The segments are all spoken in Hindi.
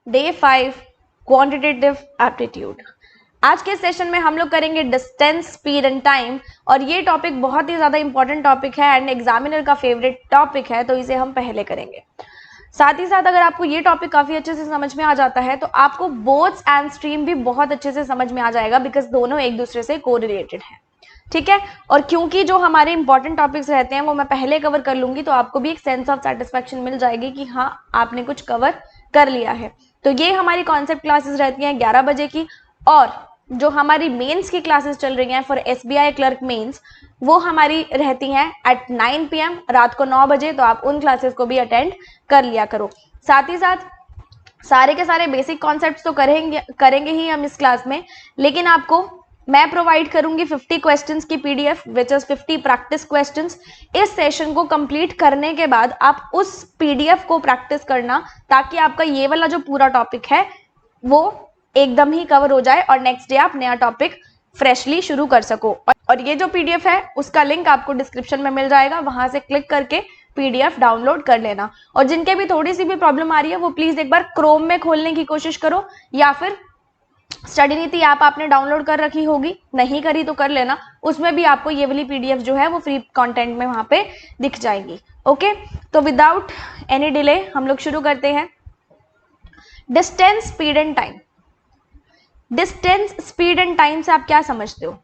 Day 5 quantitative aptitude. आज के सेशन में हम लोग करेंगे डिस्टेंस, स्पीड एंड टाइम, और ये टॉपिक बहुत ही ज़्यादा इंपॉर्टेंट टॉपिक है एंड एग्जामिनर का फेवरेट टॉपिक है, तो इसे हम पहले करेंगे। साथ ही साथ अगर आपको ये टॉपिक काफ़ी अच्छे से समझ में आ जाता है तो आपको बोथ्स एंड स्ट्रीम भी बहुत अच्छे से समझ में आ जाएगा, बिकॉज दोनों एक दूसरे से कोरिलेटेड हैं। ठीक है, और क्योंकि जो हमारे इंपॉर्टेंट टॉपिक्स रहते हैं वो मैं पहले कवर कर लूंगी, तो आपको भी एक सेंस ऑफ सेटिस्फैक्शन मिल जाएगी कि हाँ आपने कुछ कवर कर लिया है। तो ये हमारी कॉन्सेप्ट क्लासेस रहती हैं 11 बजे की, और जो हमारी मेंस की क्लासेस चल रही हैं फॉर एसबीआई क्लर्क मेंस, वो हमारी रहती हैं एट 9 PM रात को 9 बजे, तो आप उन क्लासेस को भी अटेंड कर लिया करो। साथ ही साथ सारे के सारे बेसिक कॉन्सेप्ट्स तो करेंगे ही हम इस क्लास में, लेकिन आपको मैं प्रोवाइड करूंगी 50 क्वेश्चंस की PDF which is 50 practice questions. इस सेशन को कंप्लीट करने के बाद आप उस पीडीएफ को प्रैक्टिस करना, ताकि आपका ये वाला जो पूरा टॉपिक है वो एकदम ही कवर हो जाए और नेक्स्ट डे आप नया टॉपिक फ्रेशली शुरू कर सको। और ये जो पीडीएफ है उसका लिंक आपको डिस्क्रिप्शन में मिल जाएगा, वहां से क्लिक करके पीडीएफ डाउनलोड कर लेना। और जिनके भी थोड़ी सी भी प्रॉब्लम आ रही है वो प्लीज एक बार क्रोम में खोलने की कोशिश करो, या फिर स्टडी नीति ऐप आपने डाउनलोड कर रखी होगी, नहीं करी तो कर लेना, उसमें भी आपको ये वाली पीडीएफ जो है वो फ्री कंटेंट में वहां पे दिख जाएगी। ओके, तो विदाउट एनी डिले हम लोग शुरू करते हैं। Distance, speed and time. Distance, speed and time से आप क्या समझते हो?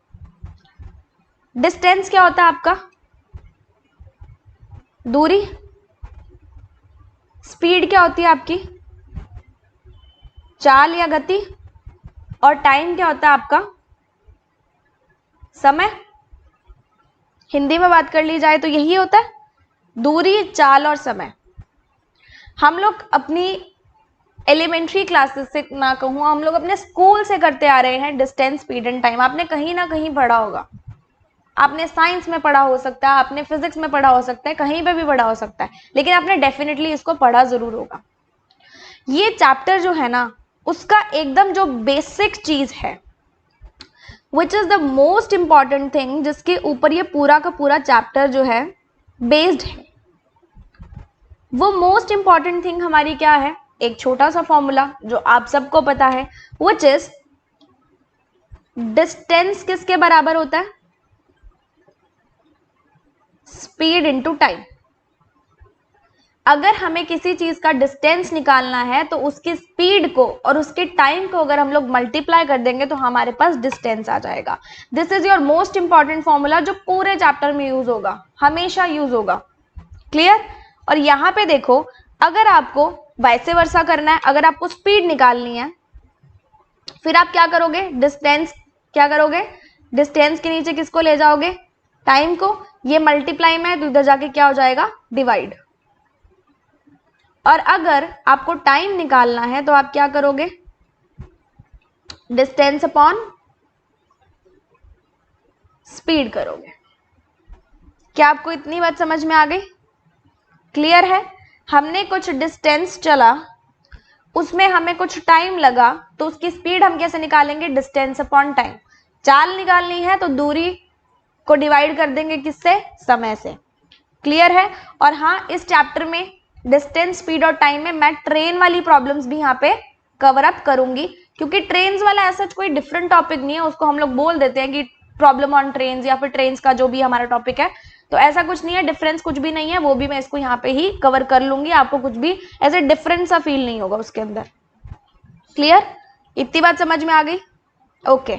डिस्टेंस क्या होता है आपका? दूरी। स्पीड क्या होती है आपकी? चाल या गति। और टाइम क्या होता है आपका? समय। हिंदी में बात कर ली जाए तो यही होता है, दूरी, चाल और समय। हम लोग अपनी एलिमेंट्री क्लासेस से ना कहूँ, हम लोग अपने स्कूल से करते आ रहे हैं डिस्टेंस, स्पीड एंड टाइम। आपने कहीं ना कहीं पढ़ा होगा, आपने साइंस में पढ़ा हो सकता है, आपने फिजिक्स में पढ़ा हो सकता है, कहीं पे भी पढ़ा हो सकता है, लेकिन आपने डेफिनेटली इसको पढ़ा जरूर होगा। ये चैप्टर जो है ना, उसका एकदम जो बेसिक चीज है, which is the most important thing, जिसके ऊपर ये पूरा का पूरा चैप्टर जो है बेस्ड है, वो मोस्ट इंपॉर्टेंट थिंग हमारी क्या है? एक छोटा सा फॉर्मूला जो आप सबको पता है, विच इज डिस्टेंस किसके बराबर होता है? Speed into time. अगर हमें किसी चीज का डिस्टेंस निकालना है तो उसकी स्पीड को और उसके टाइम को अगर हम लोग मल्टीप्लाई कर देंगे तो हमारे पास डिस्टेंस आ जाएगा। This is your most important formula, जो पूरे चैप्टर में यूज होगा, हमेशा यूज होगा। क्लियर? और यहां पे देखो, अगर आपको वैसे वर्सा करना है, अगर आपको स्पीड निकालनी है, फिर आप क्या करोगे? डिस्टेंस, क्या करोगे? डिस्टेंस के नीचे किसको ले जाओगे? टाइम को। ये मल्टीप्लाई में है तो इधर जाके क्या हो जाएगा? डिवाइड। और अगर आपको टाइम निकालना है तो आप क्या करोगे? डिस्टेंस अपॉन स्पीड करोगे। क्या आपको इतनी बात समझ में आ गई? क्लियर है? हमने कुछ डिस्टेंस चला, उसमें हमें कुछ टाइम लगा, तो उसकी स्पीड हम कैसे निकालेंगे? Distance upon time. चाल निकालनी है तो दूरी को डिवाइड कर देंगे किससे? समय से। क्लियर है? और हाँ, इस चैप्टर में डिस्टेंस, स्पीड और टाइम में मैं ट्रेन वाली प्रॉब्लम्स भी यहाँ पे कवर अप करूंगी, क्योंकि ट्रेन्स वाला ऐसा कोई डिफरेंट टॉपिक नहीं है, उसको हम लोग बोल देते हैं कि प्रॉब्लम ऑन ट्रेन्स या फिर ट्रेन्स का जो भी हमारा टॉपिक है, तो ऐसा कुछ नहीं है, डिफरेंस कुछ भी नहीं है, वो भी मैं इसको यहाँ पे ही कवर कर लूंगी। आपको कुछ भी ऐसे डिफरेंस सा फील नहीं होगा उसके अंदर। क्लियर? इतनी बात समझ में आ गई? ओके,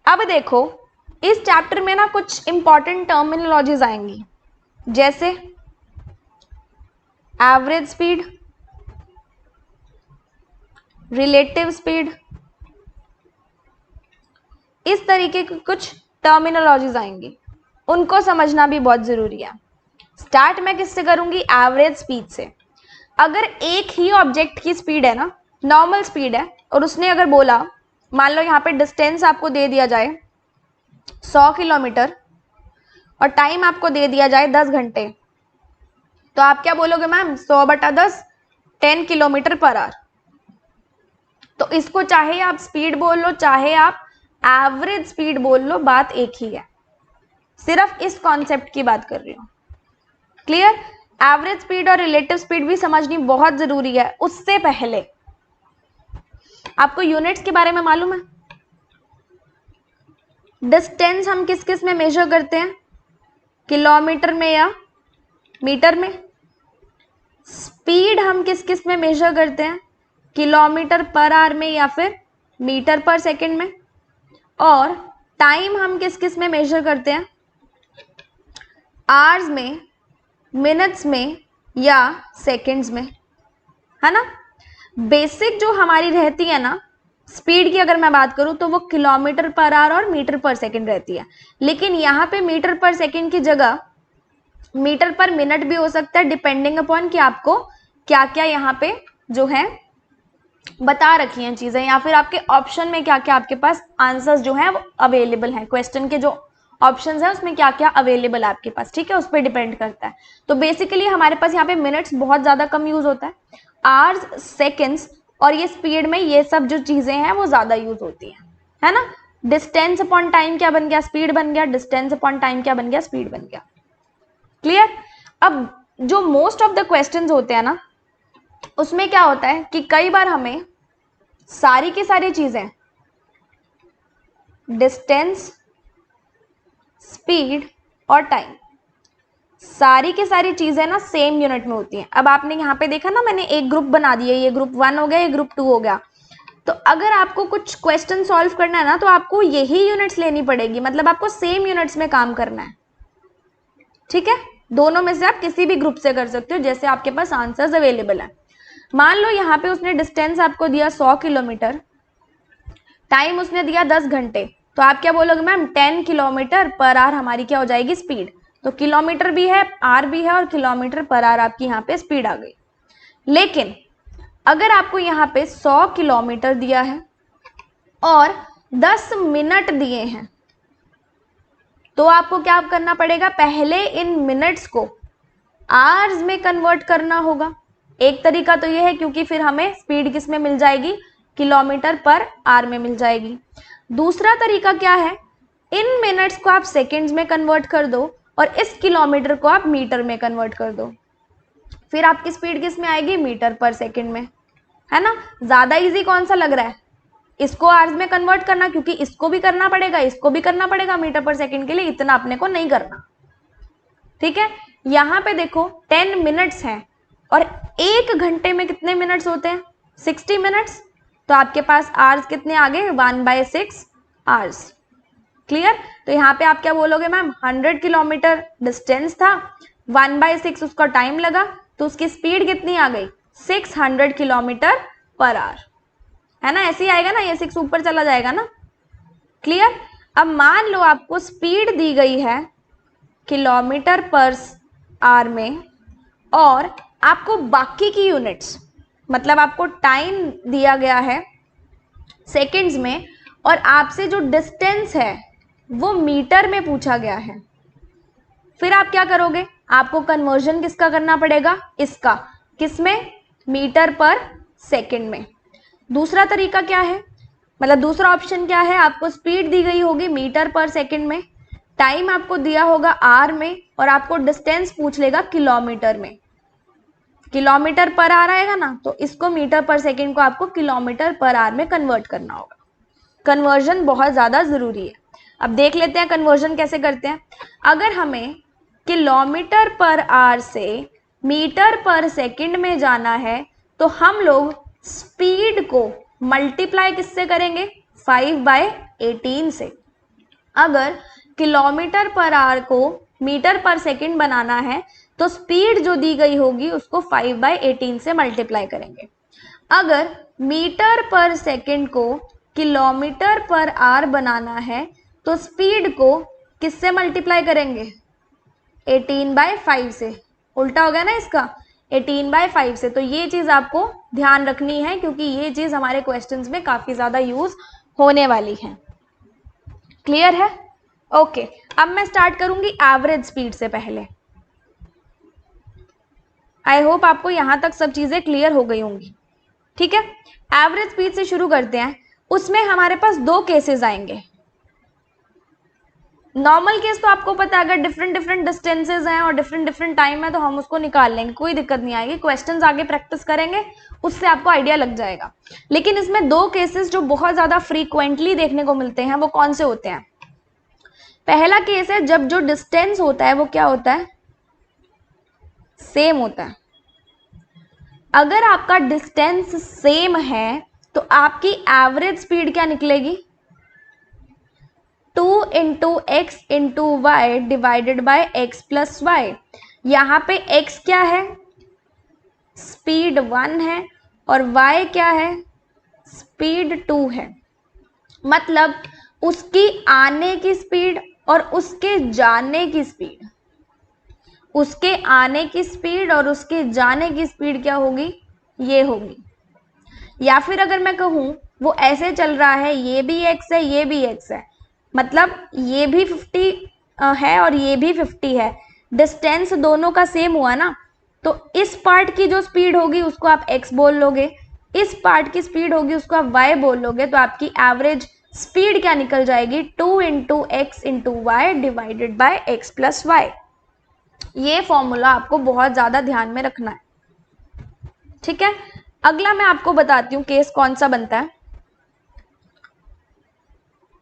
अब देखो, इस चैप्टर में ना कुछ इंपॉर्टेंट टर्मिनोलॉजीज आएंगी, जैसे एवरेज स्पीड, रिलेटिव स्पीड, इस तरीके की कुछ टर्मिनोलॉजीज आएंगी, उनको समझना भी बहुत जरूरी है। स्टार्ट मैं किससे करूंगी? एवरेज स्पीड से। अगर एक ही ऑब्जेक्ट की स्पीड है ना, नॉर्मल स्पीड है, और उसने अगर बोला, मान लो यहाँ पे डिस्टेंस आपको दे दिया जाए 100 किलोमीटर और टाइम आपको दे दिया जाए 10 घंटे, तो आप क्या बोलोगे? Ma'am 100/10, 10 kilometre per our. तो इसको चाहे आप स्पीड बोल लो, चाहे आप एवरेज स्पीड बोल लो, बात एक ही है। सिर्फ इस कॉन्सेप्ट की बात कर रही हूं। क्लियर? एवरेज स्पीड और रिलेटिव स्पीड भी समझनी बहुत जरूरी है। उससे पहले आपको यूनिट्स के बारे में मालूम है? डिस्टेंस हम किस किस में मेजर करते हैं? किलोमीटर में या मीटर में? स्पीड हम किस किस में मेजर करते हैं? किलोमीटर पर आवर में या फिर मीटर पर सेकंड में? और टाइम हम किस किस में मेजर करते हैं? आवर्स में, मिनट्स में या सेकंड्स में, है ना? बेसिक जो हमारी रहती है ना स्पीड की, अगर मैं बात करूं तो वो किलोमीटर पर आवर और मीटर पर सेकंड रहती है, लेकिन यहाँ पे मीटर पर सेकंड की जगह मीटर पर मिनट भी हो सकता है, डिपेंडिंग अपॉन कि आपको क्या क्या यहाँ पे जो है बता रखी हैं चीजें, या फिर आपके ऑप्शन में क्या क्या आपके पास आंसर्स जो है वो अवेलेबल हैं, क्वेश्चन के जो ऑप्शंस है उसमें क्या क्या अवेलेबल है आपके पास, ठीक है, उस पर डिपेंड करता है। तो बेसिकली हमारे पास यहाँ पे मिनट्स बहुत ज्यादा कम यूज होता है, आवर्स, सेकेंड्स और ये स्पीड में ये सब जो चीजें हैं वो ज्यादा यूज होती हैं, है ना? डिस्टेंस अपॉन टाइम क्या बन गया? स्पीड बन गया। डिस्टेंस अपॉन टाइम क्या बन गया? स्पीड बन गया। क्लियर? अब जो मोस्ट ऑफ द क्वेश्चंस होते हैं ना उसमें क्या होता है कि कई बार हमें सारी की सारी चीजें डिस्टेंस, स्पीड और टाइम, सारी की सारी चीजें ना सेम यूनिट में होती हैं। अब आपने यहाँ पे देखा ना, मैंने एक ग्रुप बना दिया, ये ग्रुप 1 हो गया, ये ग्रुप 2 हो गया। तो अगर आपको कुछ क्वेश्चन सॉल्व करना है ना तो आपको यही यूनिट्स लेनी पड़ेगी, मतलब आपको सेम यूनिट्स में काम करना है, ठीक है? दोनों में से आप किसी भी ग्रुप से कर सकते हो, जैसे आपके पास आंसर्स अवेलेबल है। मान लो यहाँ पे उसने डिस्टेंस आपको दिया 100 किलोमीटर, टाइम उसने दिया 10 घंटे, तो आप क्या बोलोगे मैम? 10 किलोमीटर पर आवर हमारी क्या हो जाएगी? स्पीड। तो किलोमीटर भी है, आर भी है और किलोमीटर पर आवर आपकी यहाँ पे स्पीड आ गई। लेकिन अगर आपको यहाँ पे 100 किलोमीटर दिया है और 10 मिनट दिए हैं तो आपको क्या करना पड़ेगा? पहले इन मिनट्स को आवर्स में कन्वर्ट करना होगा। एक तरीका तो ये है, क्योंकि फिर हमें स्पीड किस में मिल जाएगी? किलोमीटर पर आवर में मिल जाएगी। दूसरा तरीका क्या है? इन मिनट्स को आप सेकंड्स में कन्वर्ट कर दो और इस किलोमीटर को आप मीटर में कन्वर्ट कर दो, फिर आपकी स्पीड किस में आएगी? मीटर पर सेकंड में, है ना? ज्यादा इजी कौन सा लग रहा है? इसको आवर्स में कन्वर्ट करना, क्योंकि इसको भी करना पड़ेगा, इसको भी करना पड़ेगा मीटर पर सेकंड के लिए, इतना अपने को नहीं करना, ठीक है? यहाँ पे देखो 10 मिनट्स हैं और 1 घंटे में कितने मिनट्स होते हैं? 60 मिनट्स। तो आपके पास आवर्स कितने आ गए? 1/6 आवर्स। क्लियर? तो यहाँ पे आप क्या बोलोगे मैम? 100 किलोमीटर डिस्टेंस था, 1/6 उसका टाइम लगा, तो उसकी स्पीड कितनी आ गई? 600 किलोमीटर पर आवर, है ना? ऐसे ही आएगा ना, ये 6 ऊपर चला जाएगा ना। क्लियर? अब मान लो आपको स्पीड दी गई है किलोमीटर पर आवर में और आपको बाकी की यूनिट्स, मतलब आपको टाइम दिया गया है सेकंड्स में और आपसे जो डिस्टेंस है वो मीटर में पूछा गया है। फिर आप क्या करोगे? आपको कन्वर्जन किसका करना पड़ेगा? इसका। किसमें? मीटर पर सेकंड में। दूसरा तरीका क्या है, मतलब दूसरा ऑप्शन क्या है? आपको स्पीड दी गई होगी मीटर पर सेकंड में, टाइम आपको दिया होगा आर में और आपको डिस्टेंस पूछ लेगा किलोमीटर में। किलोमीटर पर आवर आएगा ना, तो इसको मीटर पर सेकंड को आपको किलोमीटर पर आवर में कन्वर्ट करना होगा। कन्वर्जन बहुत ज्यादा जरूरी है। अब देख लेते हैं कन्वर्जन कैसे करते हैं। अगर हमें किलोमीटर पर आवर से मीटर पर सेकंड में जाना है तो हम लोग स्पीड को मल्टीप्लाई किससे करेंगे? 5/18 से। अगर किलोमीटर पर आवर को मीटर पर सेकंड बनाना है तो स्पीड जो दी गई होगी उसको 5/18 से मल्टीप्लाई करेंगे। अगर मीटर पर सेकंड को किलोमीटर पर आवर बनाना है तो स्पीड को किससे मल्टीप्लाई करेंगे? 18/5 से। उल्टा हो गया ना इसका, 18/5 से। तो ये चीज आपको ध्यान रखनी है क्योंकि ये चीज हमारे क्वेश्चंस में काफी ज्यादा यूज होने वाली है। क्लियर है? ओके, अब मैं स्टार्ट करूंगी एवरेज स्पीड से पहले। आई होप आपको यहां तक सब चीजें क्लियर हो गई होंगी। ठीक है, एवरेज स्पीड से शुरू करते हैं। उसमें हमारे पास 2 केसेस आएंगे। नॉर्मल केस तो आपको पता है, अगर डिफरेंट डिफरेंट डिस्टेंसेज हैं और डिफरेंट डिफरेंट टाइम है तो हम उसको निकाल लेंगे, कोई दिक्कत नहीं आएगी। क्वेश्चंस आगे प्रैक्टिस करेंगे, उससे आपको आइडिया लग जाएगा। लेकिन इसमें दो केसेस जो बहुत ज्यादा फ्रीक्वेंटली देखने को मिलते हैं, वो कौन से होते हैं? पहला केस है जब जो डिस्टेंस होता है वो क्या होता है? सेम होता है। अगर आपका डिस्टेंस सेम है तो आपकी एवरेज स्पीड क्या निकलेगी? 2 into x into y divided by x plus y. यहाँ पे x क्या है? स्पीड 1 है, और y क्या है? स्पीड 2 है। मतलब उसकी आने की स्पीड और उसके जाने की स्पीड, उसके आने की स्पीड और उसके जाने की स्पीड क्या होगी? ये होगी। या फिर अगर मैं कहूँ वो ऐसे चल रहा है, ये भी x है, ये भी x है, मतलब ये भी 50 है और ये भी 50 है, डिस्टेंस दोनों का सेम हुआ ना, तो इस पार्ट की जो स्पीड होगी उसको आप x बोल लोगे, इस पार्ट की स्पीड होगी उसको आप y बोल लोगे, तो आपकी एवरेज स्पीड क्या निकल जाएगी? 2 into x into y divided by x plus y. ये फॉर्मूला आपको बहुत ज्यादा ध्यान में रखना है, ठीक है। अगला मैं आपको बताती हूँ केस कौन सा बनता है।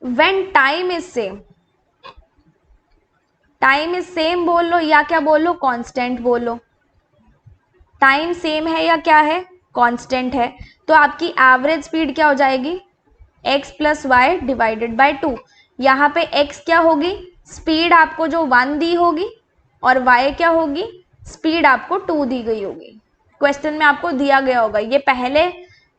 When time is same, time is same बोल लो या क्या बोल लो? कांस्टेंट बोल लो। टाइम सेम है या क्या है? कांस्टेंट है। तो आपकी एवरेज स्पीड क्या हो जाएगी? x plus y divided by 2। यहाँ पे x क्या होगी? स्पीड आपको जो 1 दी होगी, और y क्या होगी? स्पीड आपको 2 दी गई होगी। क्वेश्चन में आपको दिया गया होगा ये पहले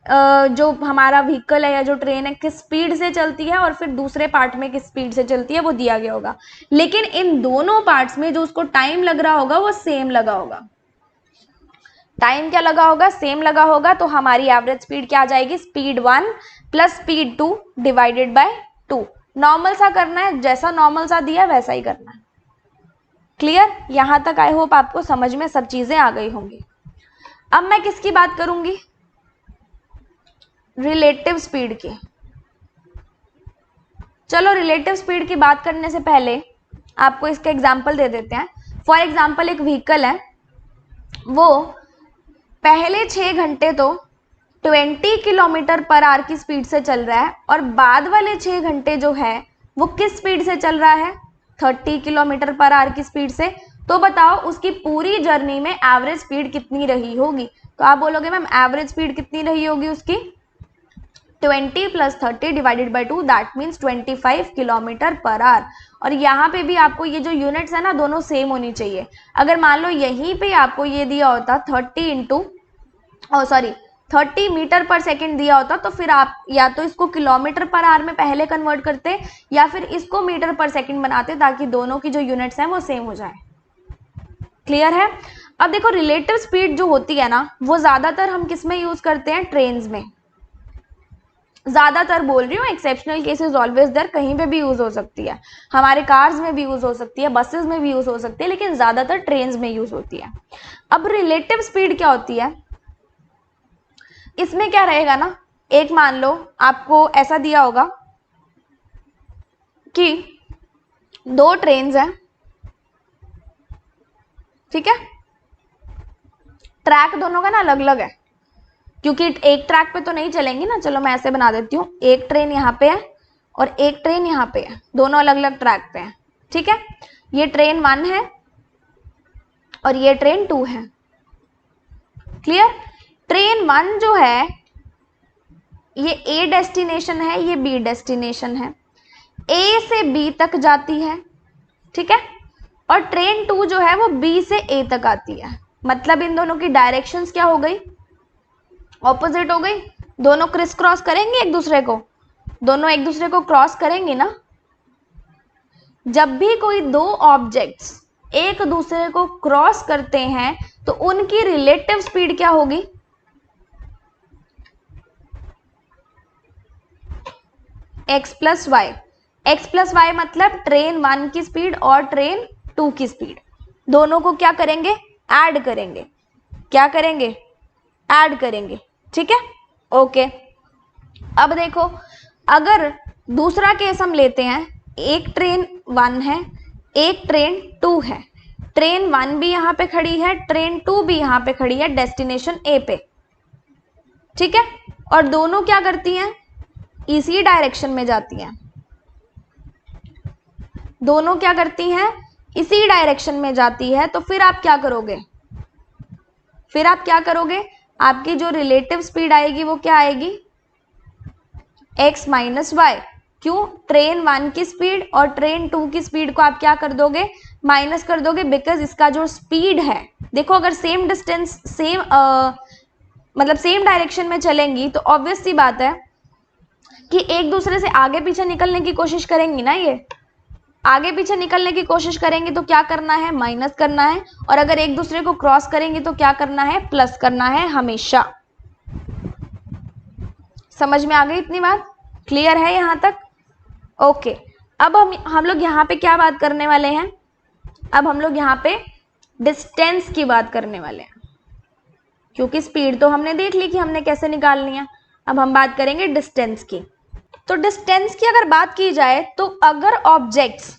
जो हमारा व्हीकल है या जो ट्रेन है किस स्पीड से चलती है, और फिर दूसरे पार्ट में किस स्पीड से चलती है, वो दिया गया होगा। लेकिन इन दोनों पार्ट्स में जो उसको टाइम लग रहा होगा वो सेम लगा होगा। टाइम क्या लगा होगा? सेम लगा होगा। तो हमारी एवरेज स्पीड क्या आ जाएगी? Speed 1 plus speed 2 divided by 2। Normal सा करना है, जैसा नॉर्मल सा दिया वैसा ही करना है। क्लियर? यहां तक आई होप आपको समझ में सब चीजें आ गई होंगी। अब मैं किसकी बात करूंगी? रिलेटिव स्पीड की। चलो रिलेटिव स्पीड की बात करने से पहले आपको इसका एग्जाम्पल दे देते हैं। फॉर एग्जाम्पल एक व्हीकल है, वो पहले 6 घंटे तो 20 किलोमीटर पर आवर की स्पीड से चल रहा है, और बाद वाले 6 घंटे जो है वो किस स्पीड से चल रहा है? 30 किलोमीटर पर आवर की स्पीड से। तो बताओ उसकी पूरी जर्नी में एवरेज स्पीड कितनी रही होगी? तो आप बोलोगे मैम एवरेज स्पीड कितनी रही होगी उसकी? 20 plus 30 divided by 2, that means 25 kilometre per hour. और यहाँ पे भी आपको ये जो यूनिट्स है ना, दोनों सेम होनी चाहिए। अगर मान लो यहीं पे आपको ये दिया होता 30 मीटर पर सेकंड दिया होता, तो फिर आप या तो इसको किलोमीटर पर आवर में पहले कन्वर्ट करते, या फिर इसको मीटर पर सेकंड बनाते, ताकि दोनों की जो यूनिट्स हैं वो सेम हो जाए। क्लियर है? अब देखो रिलेटिव स्पीड जो होती है ना, वो ज्यादातर हम किस में यूज करते हैं? ट्रेन्स में। ज्यादातर बोल रही हूँ, एक्सेप्शनल केसेस ऑलवेज देयर, कहीं पे भी यूज हो सकती है, हमारे कार्स में भी यूज हो सकती है, बसेस में भी यूज हो सकती है, लेकिन ज्यादातर ट्रेन्स में यूज होती है। अब रिलेटिव स्पीड क्या होती है? इसमें क्या रहेगा ना, एक मान लो आपको ऐसा दिया होगा कि 2 ट्रेन्स हैं, ठीक है, ट्रैक दोनों का ना अलग अलग है, क्योंकि एक ट्रैक पे तो नहीं चलेंगी ना। चलो मैं ऐसे बना देती हूँ, एक ट्रेन यहाँ पे है और एक ट्रेन यहाँ पे है, दोनों अलग अलग ट्रैक पे हैं, ठीक है। ये ट्रेन 1 है और ये ट्रेन 2 है। क्लियर? ट्रेन 1 जो है ये ए डेस्टिनेशन है, ये बी डेस्टिनेशन है, ए से बी तक जाती है, ठीक है, और ट्रेन 2 जो है वो बी से ए तक आती है। मतलब इन दोनों की डायरेक्शंस क्या हो गई? ऑपोजिट हो गई। दोनों क्रिस क्रॉस करेंगे एक दूसरे को, दोनों एक दूसरे को क्रॉस करेंगे ना। जब भी कोई 2 ऑब्जेक्ट्स एक दूसरे को क्रॉस करते हैं तो उनकी रिलेटिव स्पीड क्या होगी? x plus y. X plus y मतलब ट्रेन 1 की स्पीड और ट्रेन 2 की स्पीड, दोनों को क्या करेंगे? ऐड करेंगे। क्या करेंगे? ऐड करेंगे, ठीक है, ओके। अब देखो, अगर दूसरा केस हम लेते हैं, एक ट्रेन 1 है, एक ट्रेन 2 है। ट्रेन 1 भी यहाँ पे खड़ी है, ट्रेन 2 भी यहाँ पे खड़ी है डेस्टिनेशन ए पे, ठीक है। और दोनों क्या करती हैं, इसी डायरेक्शन में जाती हैं। दोनों क्या करती हैं, इसी डायरेक्शन में जाती है। तो फिर आप क्या करोगे, फिर आप क्या करोगे, आपकी जो रिलेटिव स्पीड आएगी वो क्या आएगी, x माइनस वाई। क्यों, ट्रेन 1 की स्पीड और ट्रेन 2 की स्पीड को आप क्या कर दोगे, माइनस कर दोगे, बिकॉज इसका जो स्पीड है, देखो अगर सेम डिस्टेंस सेम मतलब सेम डायरेक्शन में चलेंगी तो ऑब्वियस सी बात है कि एक दूसरे से आगे पीछे निकलने की कोशिश करेंगी ना। ये आगे पीछे निकलने की कोशिश करेंगे तो क्या करना है, माइनस करना है। और अगर एक दूसरे को क्रॉस करेंगे तो क्या करना है, प्लस करना है हमेशा। समझ में आ गई इतनी बात, क्लियर है यहां तक? ओके। अब हम लोग यहाँ पे क्या बात करने वाले हैं, अब हम लोग यहाँ पे डिस्टेंस की बात करने वाले हैं, क्योंकि स्पीड तो हमने देख ली कि हमने कैसे निकालनी है। अब हम बात करेंगे डिस्टेंस की। तो डिस्टेंस की अगर बात की जाए तो अगर ऑब्जेक्ट्स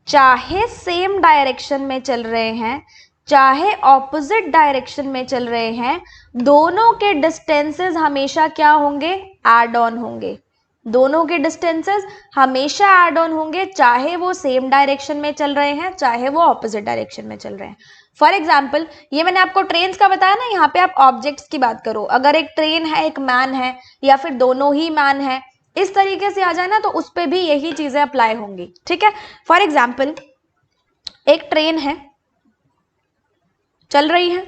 चाहे सेम डायरेक्शन में चल रहे हैं चाहे ऑपोजिट डायरेक्शन में चल रहे हैं, दोनों के डिस्टेंसेस हमेशा क्या होंगे, ऐड ऑन होंगे। दोनों के डिस्टेंसेस हमेशा ऐड ऑन होंगे, चाहे वो सेम डायरेक्शन में चल रहे हैं चाहे वो ऑपोजिट डायरेक्शन में चल रहे हैं। फॉर एग्जाम्पल, ये मैंने आपको ट्रेन्स का बताया ना, यहाँ पे आप ऑब्जेक्ट्स की बात करो। अगर एक ट्रेन है, एक मैन है, या फिर दोनों ही मैन है, इस तरीके से आ जाए ना, तो उस पर भी यही चीजें अप्लाई होंगी, ठीक है। फॉर एग्जाम्पल, एक ट्रेन है चल रही है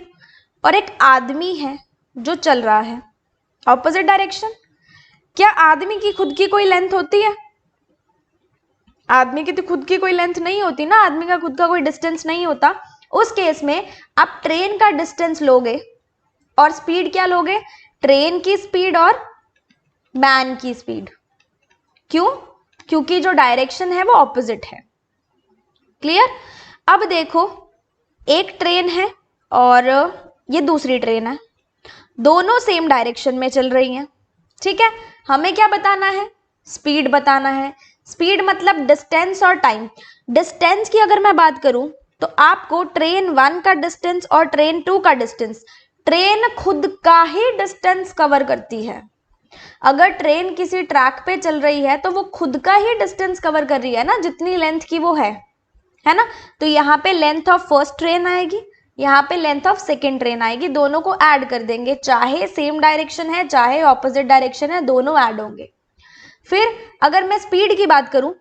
और एक आदमी है जो चल रहा है ऑपोजिट डायरेक्शन। क्या आदमी की खुद की कोई लेंथ होती है? आदमी की तो खुद की कोई लेंथ नहीं होती ना, आदमी का खुद का कोई डिस्टेंस नहीं होता। उस केस में आप ट्रेन का डिस्टेंस लोगे और स्पीड क्या लोगे, ट्रेन की स्पीड और मैन की स्पीड। क्यों? क्योंकि जो डायरेक्शन है वो ऑपोजिट है। क्लियर? अब देखो, एक ट्रेन है और ये दूसरी ट्रेन है, दोनों सेम डायरेक्शन में चल रही हैं, ठीक है। हमें क्या बताना है, स्पीड बताना है। स्पीड मतलब डिस्टेंस और टाइम। डिस्टेंस की अगर मैं बात करूं तो आपको ट्रेन 1 का डिस्टेंस और ट्रेन 2 का डिस्टेंस, ट्रेन खुद का ही डिस्टेंस कवर करती है। अगर ट्रेन किसी ट्रैक पे चल रही है तो वो खुद का ही डिस्टेंस कवर कर रही है ना, जितनी लेंथ की वो है ना। तो यहाँ पे लेंथ ऑफ फर्स्ट ट्रेन आएगी, यहाँ पे लेंथ ऑफ सेकेंड ट्रेन आएगी, दोनों को ऐड कर देंगे, चाहे सेम डायरेक्शन है चाहे ऑपोजिट डायरेक्शन है, दोनों ऐड होंगे। फिर अगर मैं स्पीड की बात करूं,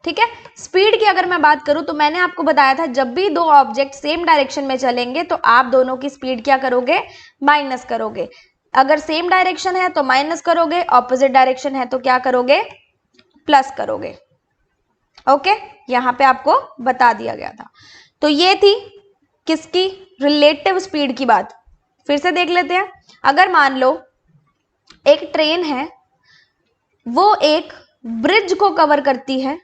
ठीक है, स्पीड की अगर मैं बात करूं तो मैंने आपको बताया था जब भी दो ऑब्जेक्ट सेम डायरेक्शन में चलेंगे तो आप दोनों की स्पीड क्या करोगे, माइनस करोगे। अगर सेम डायरेक्शन है तो माइनस करोगे, ऑपोजिट डायरेक्शन है तो क्या करोगे, प्लस करोगे। ओके, यहां पे आपको बता दिया गया था। तो ये थी किसकी, रिलेटिव स्पीड की बात। फिर से देख लेते हैं। अगर मान लो एक ट्रेन है, वो एक ब्रिज को कवर करती है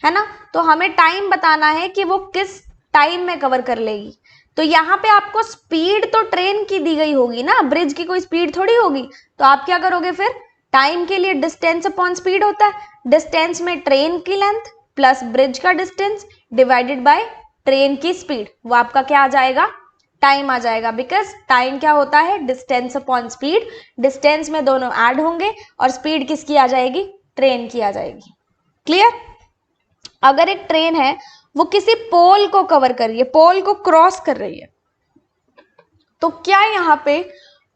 ना, तो हमें टाइम बताना है कि वो किस टाइम में कवर कर लेगी। तो यहाँ पे आपको स्पीड तो ट्रेन की दी गई होगी ना, ब्रिज की कोई स्पीड थोड़ी होगी। तो आप क्या करोगे फिर, टाइम के लिए डिस्टेंस अपॉन स्पीड होता है, डिस्टेंस में ट्रेन की लेंथ प्लस ब्रिज का डिस्टेंस डिवाइडेड बाय ट्रेन की स्पीड, वो आपका क्या आ जाएगा, टाइम आ जाएगा। बिकॉज टाइम क्या होता है, डिस्टेंस अपॉन स्पीड, डिस्टेंस में दोनों ऐड होंगे और स्पीड किसकी आ जाएगी, ट्रेन की आ जाएगी। क्लियर? अगर एक ट्रेन है वो किसी पोल को कवर कर रही है, पोल को क्रॉस कर रही है, तो क्या यहाँ पे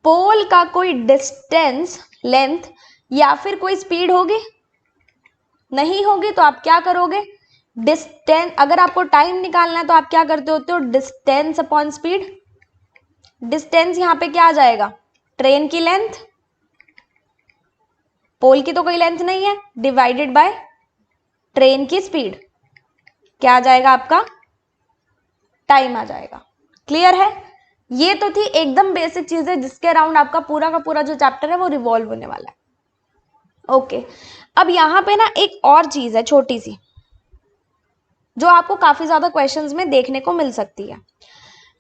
पोल का कोई डिस्टेंस, लेंथ या फिर कोई स्पीड होगी, नहीं होगी। तो आप क्या करोगे, डिस्टेंस, अगर आपको टाइम निकालना है तो आप क्या करते होते हो, डिस्टेंस अपॉन स्पीड। डिस्टेंस यहाँ पे क्या आ जाएगा, ट्रेन की लेंथ, पोल की तो कोई लेंथ नहीं है, डिवाइडेड बाय ट्रेन की स्पीड, क्या आ जाएगा आपका, टाइम आ जाएगा। क्लियर है? ये तो थी एकदम बेसिक चीजें जिसके अराउंड आपका पूरा का पूरा जो चैप्टर है वो रिवॉल्व होने वाला है। ओके, अब यहां पे ना एक और चीज है छोटी सी, जो आपको काफी ज्यादा क्वेश्चंस में देखने को मिल सकती है।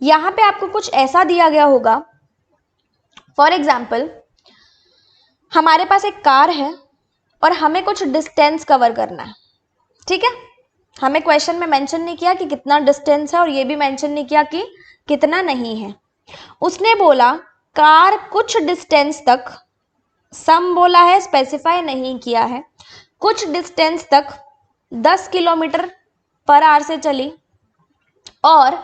यहां पे आपको कुछ ऐसा दिया गया होगा, फॉर एग्जाम्पल हमारे पास एक कार है और हमें कुछ डिस्टेंस कवर करना है, ठीक है। हमें क्वेश्चन में मेंशन नहीं किया कि कितना डिस्टेंस है और ये भी मेंशन नहीं किया कि कितना नहीं है। उसने बोला कार कुछ डिस्टेंस तक, सम बोला है, स्पेसिफाई नहीं किया है, कुछ डिस्टेंस तक 10 किलोमीटर पर आवर से चली और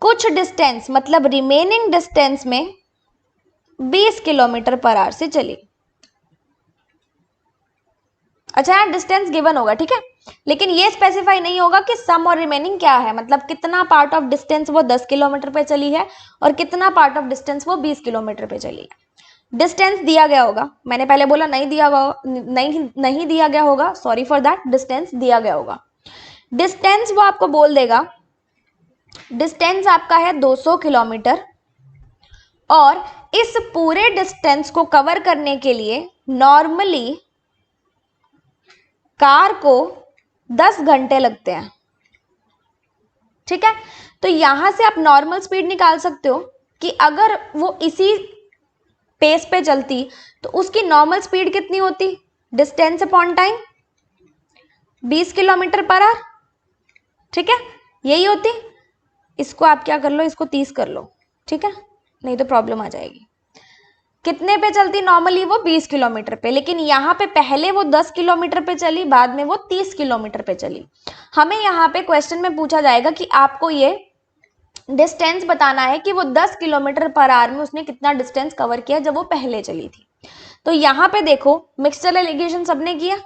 कुछ डिस्टेंस मतलब रिमेनिंग डिस्टेंस में 20 किलोमीटर पर आवर से चली। अच्छा यहाँ डिस्टेंस गिवन होगा, ठीक है, लेकिन ये स्पेसिफाई नहीं होगा कि सम और रिमेनिंग क्या है, मतलब कितना पार्ट ऑफ डिस्टेंस वो 10 किलोमीटर पे चली है और कितना पार्ट ऑफ डिस्टेंस वो 20 किलोमीटर पे चली है। डिस्टेंस दिया गया होगा, मैंने पहले बोला नहीं दिया नहीं दिया गया होगा, सॉरी फॉर दैट, डिस्टेंस दिया गया होगा। डिस्टेंस वो आपको बोल देगा, डिस्टेंस आपका है 200 किलोमीटर और इस पूरे डिस्टेंस को कवर करने के लिए नॉर्मली कार को 10 घंटे लगते हैं, ठीक है। तो यहां से आप नॉर्मल स्पीड निकाल सकते हो कि अगर वो इसी पेस पे चलती तो उसकी नॉर्मल स्पीड कितनी होती, distance upon time 20 kilometre per our, ठीक है, यही होती। इसको आप क्या कर लो, इसको 30 कर लो, ठीक है, नहीं तो प्रॉब्लम आ जाएगी। कितने पे चलती नॉर्मली, वो 20 किलोमीटर पे, लेकिन यहाँ पे पहले वो 10 किलोमीटर पे चली, बाद में वो 30 किलोमीटर पे चली। हमें यहाँ पे क्वेश्चन में पूछा जाएगा कि आपको ये डिस्टेंस बताना है कि वो 10 किलोमीटर पर आवर में उसने कितना डिस्टेंस कवर किया जब वो पहले चली थी। तो यहाँ पे देखो मिक्सचर एलिगेशन सबने किया,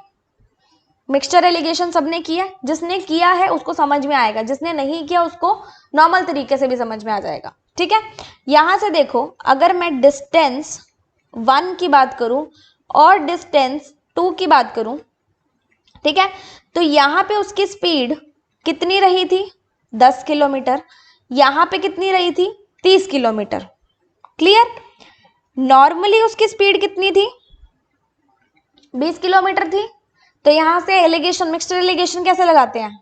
मिक्सचर एलिगेशन सबने किया, जिसने किया है उसको समझ में आएगा, जिसने नहीं किया उसको नॉर्मल तरीके से भी समझ में आ जाएगा, ठीक है। यहां से देखो अगर मैं डिस्टेंस 1 की बात करूं और डिस्टेंस 2 की बात करूं, ठीक है, तो यहां पे उसकी स्पीड कितनी रही थी 10 किलोमीटर, यहां पे कितनी रही थी 30 किलोमीटर, क्लियर। नॉर्मली उसकी स्पीड कितनी थी 20 किलोमीटर थी, तो यहां से एलिगेशन मिक्सचर एलिगेशन कैसे लगाते हैं,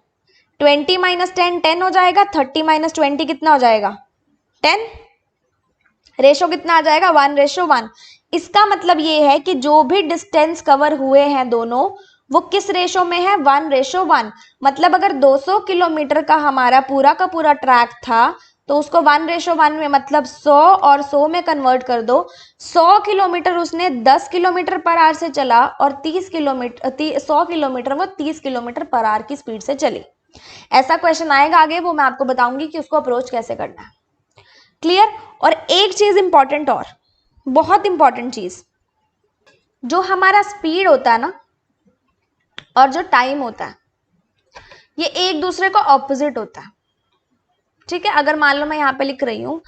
20 माइनस 10 10 हो जाएगा, 30 माइनस 20 कितना हो जाएगा 10, रेशो कितना आ जाएगा 1:1। इसका मतलब ये है कि जो भी डिस्टेंस कवर हुए हैं दोनों वो किस रेशो में है 1:1। मतलब अगर 200 किलोमीटर का हमारा पूरा का पूरा ट्रैक था तो उसको 1:1 में मतलब 100 और 100 में कन्वर्ट कर दो। 100 किलोमीटर उसने 10 किलोमीटर पर आवर से चला और 30 किलोमीटर 100 किलोमीटर वो 30 किलोमीटर पर आवर की स्पीड से चली। ऐसा क्वेश्चन आएगा आगे, वो मैं आपको बताऊंगी कि उसको अप्रोच कैसे करना है, क्लियर। और एक चीज इंपॉर्टेंट और बहुत इंपॉर्टेंट चीज, जो हमारा स्पीड होता है ना और जो टाइम होता है ये एक दूसरे का ऑपोजिट होता है, ठीक है। अगर मान लो मैं यहाँ पे लिख रही हूँ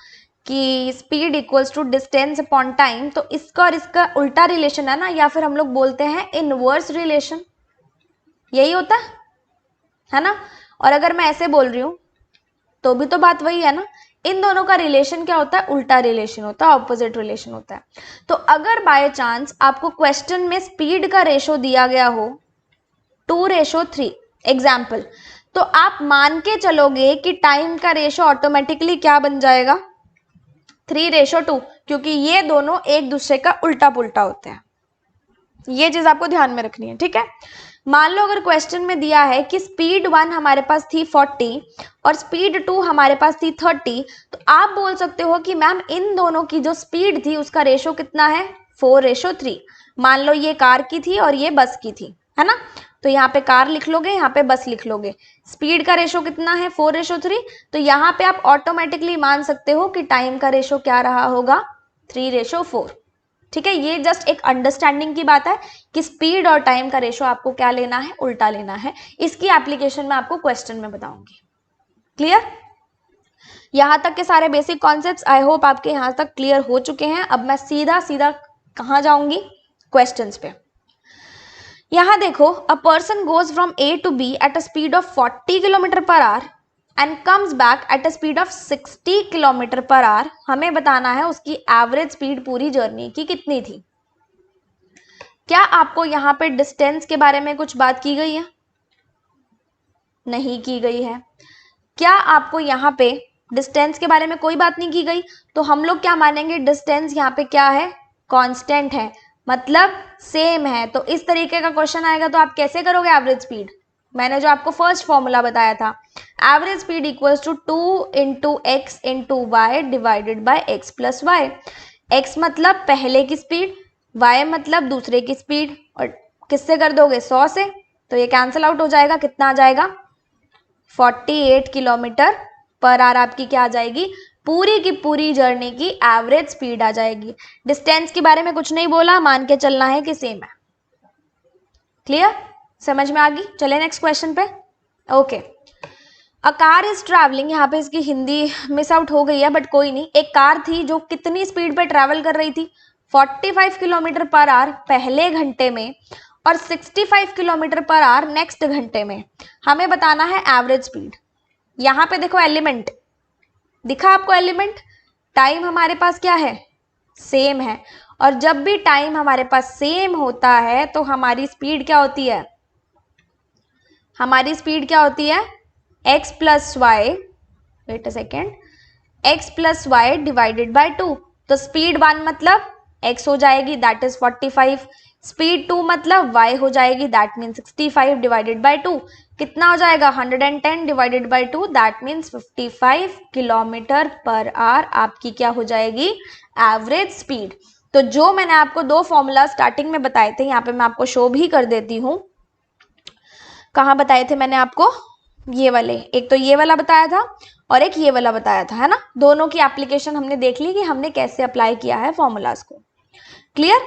कि speed equals to distance upon time, तो इसका और इसका उल्टा रिलेशन है ना, या फिर हम लोग बोलते हैं इनवर्स रिलेशन, यही होता है ना। और अगर मैं ऐसे बोल रही हूँ तो भी तो बात वही है ना, इन दोनों का रिलेशन क्या होता है, उल्टा रिलेशन होता है, ऑपोजिट रिलेशन होता है। तो अगर बाय चांस आपको क्वेश्चन में स्पीड का रेशो दिया गया हो 2:3 एग्जाम्पल, तो आप मान के चलोगे कि टाइम का रेशो ऑटोमेटिकली क्या बन जाएगा 3:2, क्योंकि ये दोनों एक दूसरे का उल्टा पुल्टा होते हैं। ये चीज आपको ध्यान में रखनी है, ठीक है। मान लो अगर क्वेश्चन में दिया है कि स्पीड 1 हमारे पास थी 40 और स्पीड 2 हमारे पास थी 30, तो आप बोल सकते हो कि मैम इन दोनों की जो स्पीड थी उसका रेशो कितना है 4:3। मान लो ये कार की थी और ये बस की थी, है ना, तो यहाँ पे कार लिख लोगे, यहाँ पे बस लिख लोगे। स्पीड का रेशो कितना है 4:3, तो यहाँ पे आप ऑटोमेटिकली मान सकते हो कि टाइम का रेशो क्या रहा होगा 3:4, ठीक है। ये जस्ट एक अंडरस्टैंडिंग की बात है कि स्पीड और टाइम का रेशो आपको क्या लेना है, उल्टा लेना है। इसकी एप्लीकेशन मैं आपको क्वेश्चन में बताऊंगी, क्लियर। यहां तक के सारे बेसिक कॉन्सेप्ट्स आई होप आपके यहां तक क्लियर हो चुके हैं। अब मैं सीधा सीधा कहां जाऊंगी, क्वेश्चंस पे। यहां देखो, a person goes from A to B at a speed of 40 kilometre per hour and comes back at a speed of 60 kilometre per hour. हमें बताना है उसकी एवरेज स्पीड पूरी जर्नी की कितनी थी। क्या आपको यहाँ पे डिस्टेंस के बारे में कुछ बात की गई है, नहीं की गई है। क्या आपको यहाँ पे डिस्टेंस के बारे में कोई बात नहीं की गई, तो हम लोग क्या मानेंगे डिस्टेंस यहाँ पे क्या है कांस्टेंट है, मतलब सेम है। तो इस तरीके का क्वेश्चन आएगा तो आप कैसे करोगे एवरेज स्पीड? मैंने जो आपको फर्स्ट फॉर्मूला बताया था, average speed equals to 2 into x into y divided by x plus y. X मतलब पहले की स्पीड, वाई मतलब दूसरे की स्पीड, और किससे कर दोगे? 100 से। तो ये कैंसिल आउट हो जाएगा, कितना आ जाएगा? 48 किलोमीटर पर आवर आपकी क्या आ जाएगी? पूरी की पूरी जर्नी की एवरेज स्पीड आ जाएगी। डिस्टेंस के बारे में कुछ नहीं बोला, मान के चलना है कि सेम है। क्लियर? समझ में आ गई? चले नेक्स्ट क्वेश्चन पे। Okay, a car is travelling, यहाँ पे इसकी हिंदी मिस आउट हो गई है बट कोई नहीं। एक कार थी जो कितनी स्पीड पे ट्रैवल कर रही थी? 45 किलोमीटर पर आवर पहले घंटे में और 65 किलोमीटर पर आवर नेक्स्ट घंटे में। हमें बताना है एवरेज स्पीड। यहाँ पे देखो एलिमेंट दिखा आपको, एलिमेंट टाइम हमारे पास क्या है? सेम है। और जब भी टाइम हमारे पास सेम होता है तो हमारी स्पीड क्या होती है? हमारी स्पीड क्या होती है? x plus y, wait a second, x plus y divided by 2। तो स्पीड 1 मतलब x हो जाएगी, दैट इज 45। स्पीड 2 मतलब y हो जाएगी, दैट मीन 65 डिवाइडेड बाय 2। कितना हो जाएगा? 110 divided by 2, that means 55 kilometre per our आपकी क्या हो जाएगी? Average speed. तो जो मैंने आपको दो फॉर्मूला स्टार्टिंग में बताए थे, यहाँ पे मैं आपको शो भी कर देती हूँ। कहाँ बताए थे मैंने आपको? ये वाले, एक तो ये वाला बताया था और एक ये वाला बताया था, है ना। दोनों की एप्लीकेशन हमने देख ली कि हमने कैसे अप्लाई किया है फॉर्मूलाज को। क्लियर?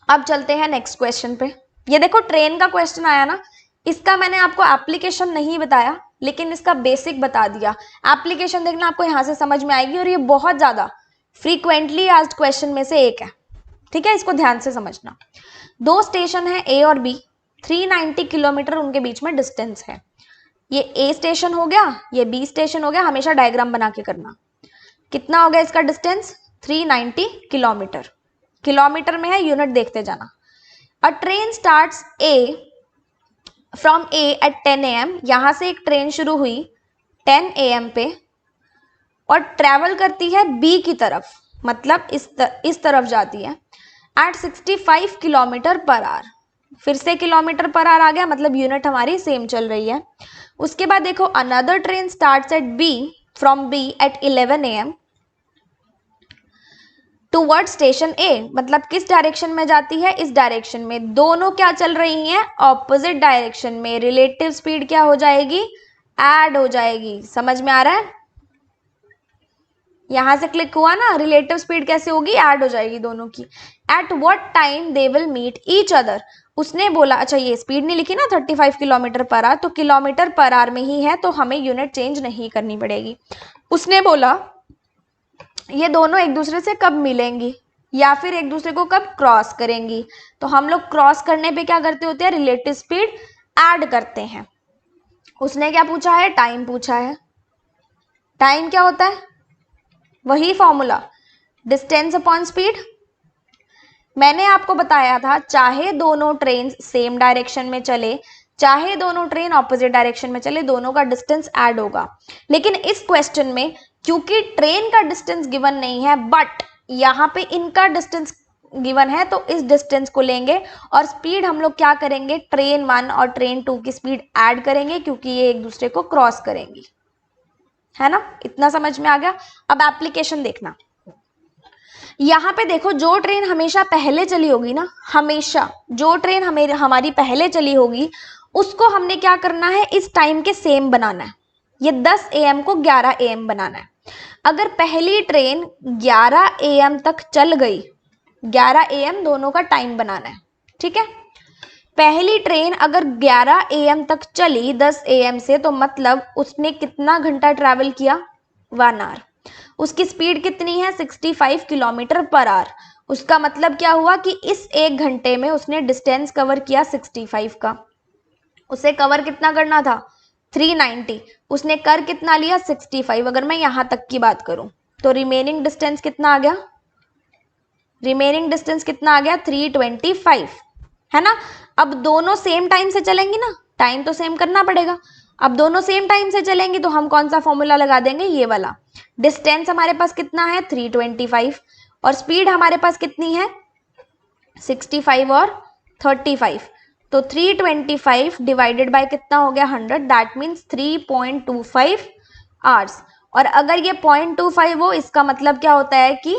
अब चलते हैं नेक्स्ट क्वेश्चन पे। ये देखो ट्रेन का क्वेश्चन आया ना, इसका मैंने आपको एप्लीकेशन नहीं बताया लेकिन इसका बेसिक बता दिया। एप्लीकेशन देखना आपको यहां से समझ में आएगी और ये बहुत ज्यादा फ्रीक्वेंटली आस्क्ड क्वेश्चन में से एक है। ठीक है, इसको ध्यान से समझना। दो स्टेशन है ए और बी, 390 किलोमीटर उनके बीच में डिस्टेंस है। ये ए स्टेशन हो गया, ये बी स्टेशन हो गया। हमेशा डायग्राम बना के करना। कितना हो गया इसका डिस्टेंस? 390 किलोमीटर। किलोमीटर में है, यूनिट देखते जाना। A train starts uh from A at 10 AM। यहां से एक ट्रेन शुरू हुई 10 AM पे और ट्रेवल करती है बी की तरफ, मतलब इस तरफ जाती है, एट 65 किलोमीटर पर आवर। फिर से किलोमीटर पर आवर आ गया, मतलब यूनिट हमारी सेम चल रही है। उसके बाद देखो another train starts at B from B at 11 AM toward station A. मतलब किस डायरेक्शन में जाती है? इस डायरेक्शन में। दोनों क्या चल रही हैं? ऑपोजिट डायरेक्शन में। रिलेटिव स्पीड क्या हो जाएगी? ऐड हो जाएगी। समझ में आ रहा है? यहां से क्लिक हुआ ना, रिलेटिव स्पीड कैसे होगी? ऐड हो जाएगी दोनों की। At what time they will meet each other. उसने बोला, अच्छा ये स्पीड नहीं लिखी ना 35 किलोमीटर पर आवर, तो किलोमीटर पर आवर में ही है तो हमें यूनिट चेंज नहीं करनी पड़ेगी। उसने बोला ये दोनों एक दूसरे से कब मिलेंगी या फिर एक दूसरे को कब क्रॉस करेंगी। तो हम लोग क्रॉस करने पे क्या करते होते हैं? रिलेटिव स्पीड ऐड करते हैं। उसने क्या पूछा है? टाइम पूछा है। टाइम क्या होता है? वही फॉर्मूला, डिस्टेंस अपॉन स्पीड। मैंने आपको बताया था चाहे दोनों ट्रेन सेम डायरेक्शन में चले, चाहे दोनों ट्रेन ऑपोजिट डायरेक्शन में चले, दोनों का डिस्टेंस ऐड होगा। लेकिन इस क्वेश्चन में क्योंकि ट्रेन का डिस्टेंस गिवन नहीं है बट यहाँ पे इनका डिस्टेंस गिवन है, तो इस डिस्टेंस को लेंगे और स्पीड हम लोग क्या करेंगे? ट्रेन 1 और ट्रेन 2 की स्पीड ऐड करेंगे क्योंकि ये एक दूसरे को क्रॉस करेंगी, है ना। इतना समझ में आ गया? अब एप्लीकेशन देखना। यहाँ पे देखो जो ट्रेन हमेशा पहले चली होगी ना, हमेशा जो ट्रेन हमारी पहले चली होगी उसको हमने क्या करना है? इस टाइम के सेम बनाना है। ये 10 AM को 11 AM बनाना है। अगर पहली ट्रेन 11 AM तक चल गई, 11 AM दोनों का टाइम बनाना है, ठीक है। पहली ट्रेन अगर 11 AM तक चली 10 AM से, तो मतलब उसने कितना घंटा ट्रैवल किया? 1 आवर। उसकी स्पीड कितनी है? 65 किलोमीटर पर आवर। उसका मतलब क्या हुआ कि इस एक घंटे में उसने डिस्टेंस कवर किया 65 का। उसे कवर कितना करना था? 390। उसने कर कितना लिया? 65। अगर मैं यहां तक की बात करूं तो रिमेनिंग डिस्टेंस कितना आ गया? रिमेनिंग डिस्टेंस कितना आ गया? 325, है ना। अब दोनों सेम टाइम से चलेंगी ना, टाइम तो सेम करना पड़ेगा। अब दोनों सेम टाइम से चलेंगी तो हम कौन सा फॉर्मूला लगा देंगे? ये वाला। डिस्टेंस हमारे पास कितना है? 325 और स्पीड हमारे पास कितनी है? 65 और 35, तो 325 डिवाइडेड बाय कितना हो गया 100, दैट मीन्स 3.25 आवर्स। और अगर ये 0.25 हो, इसका मतलब क्या होता है कि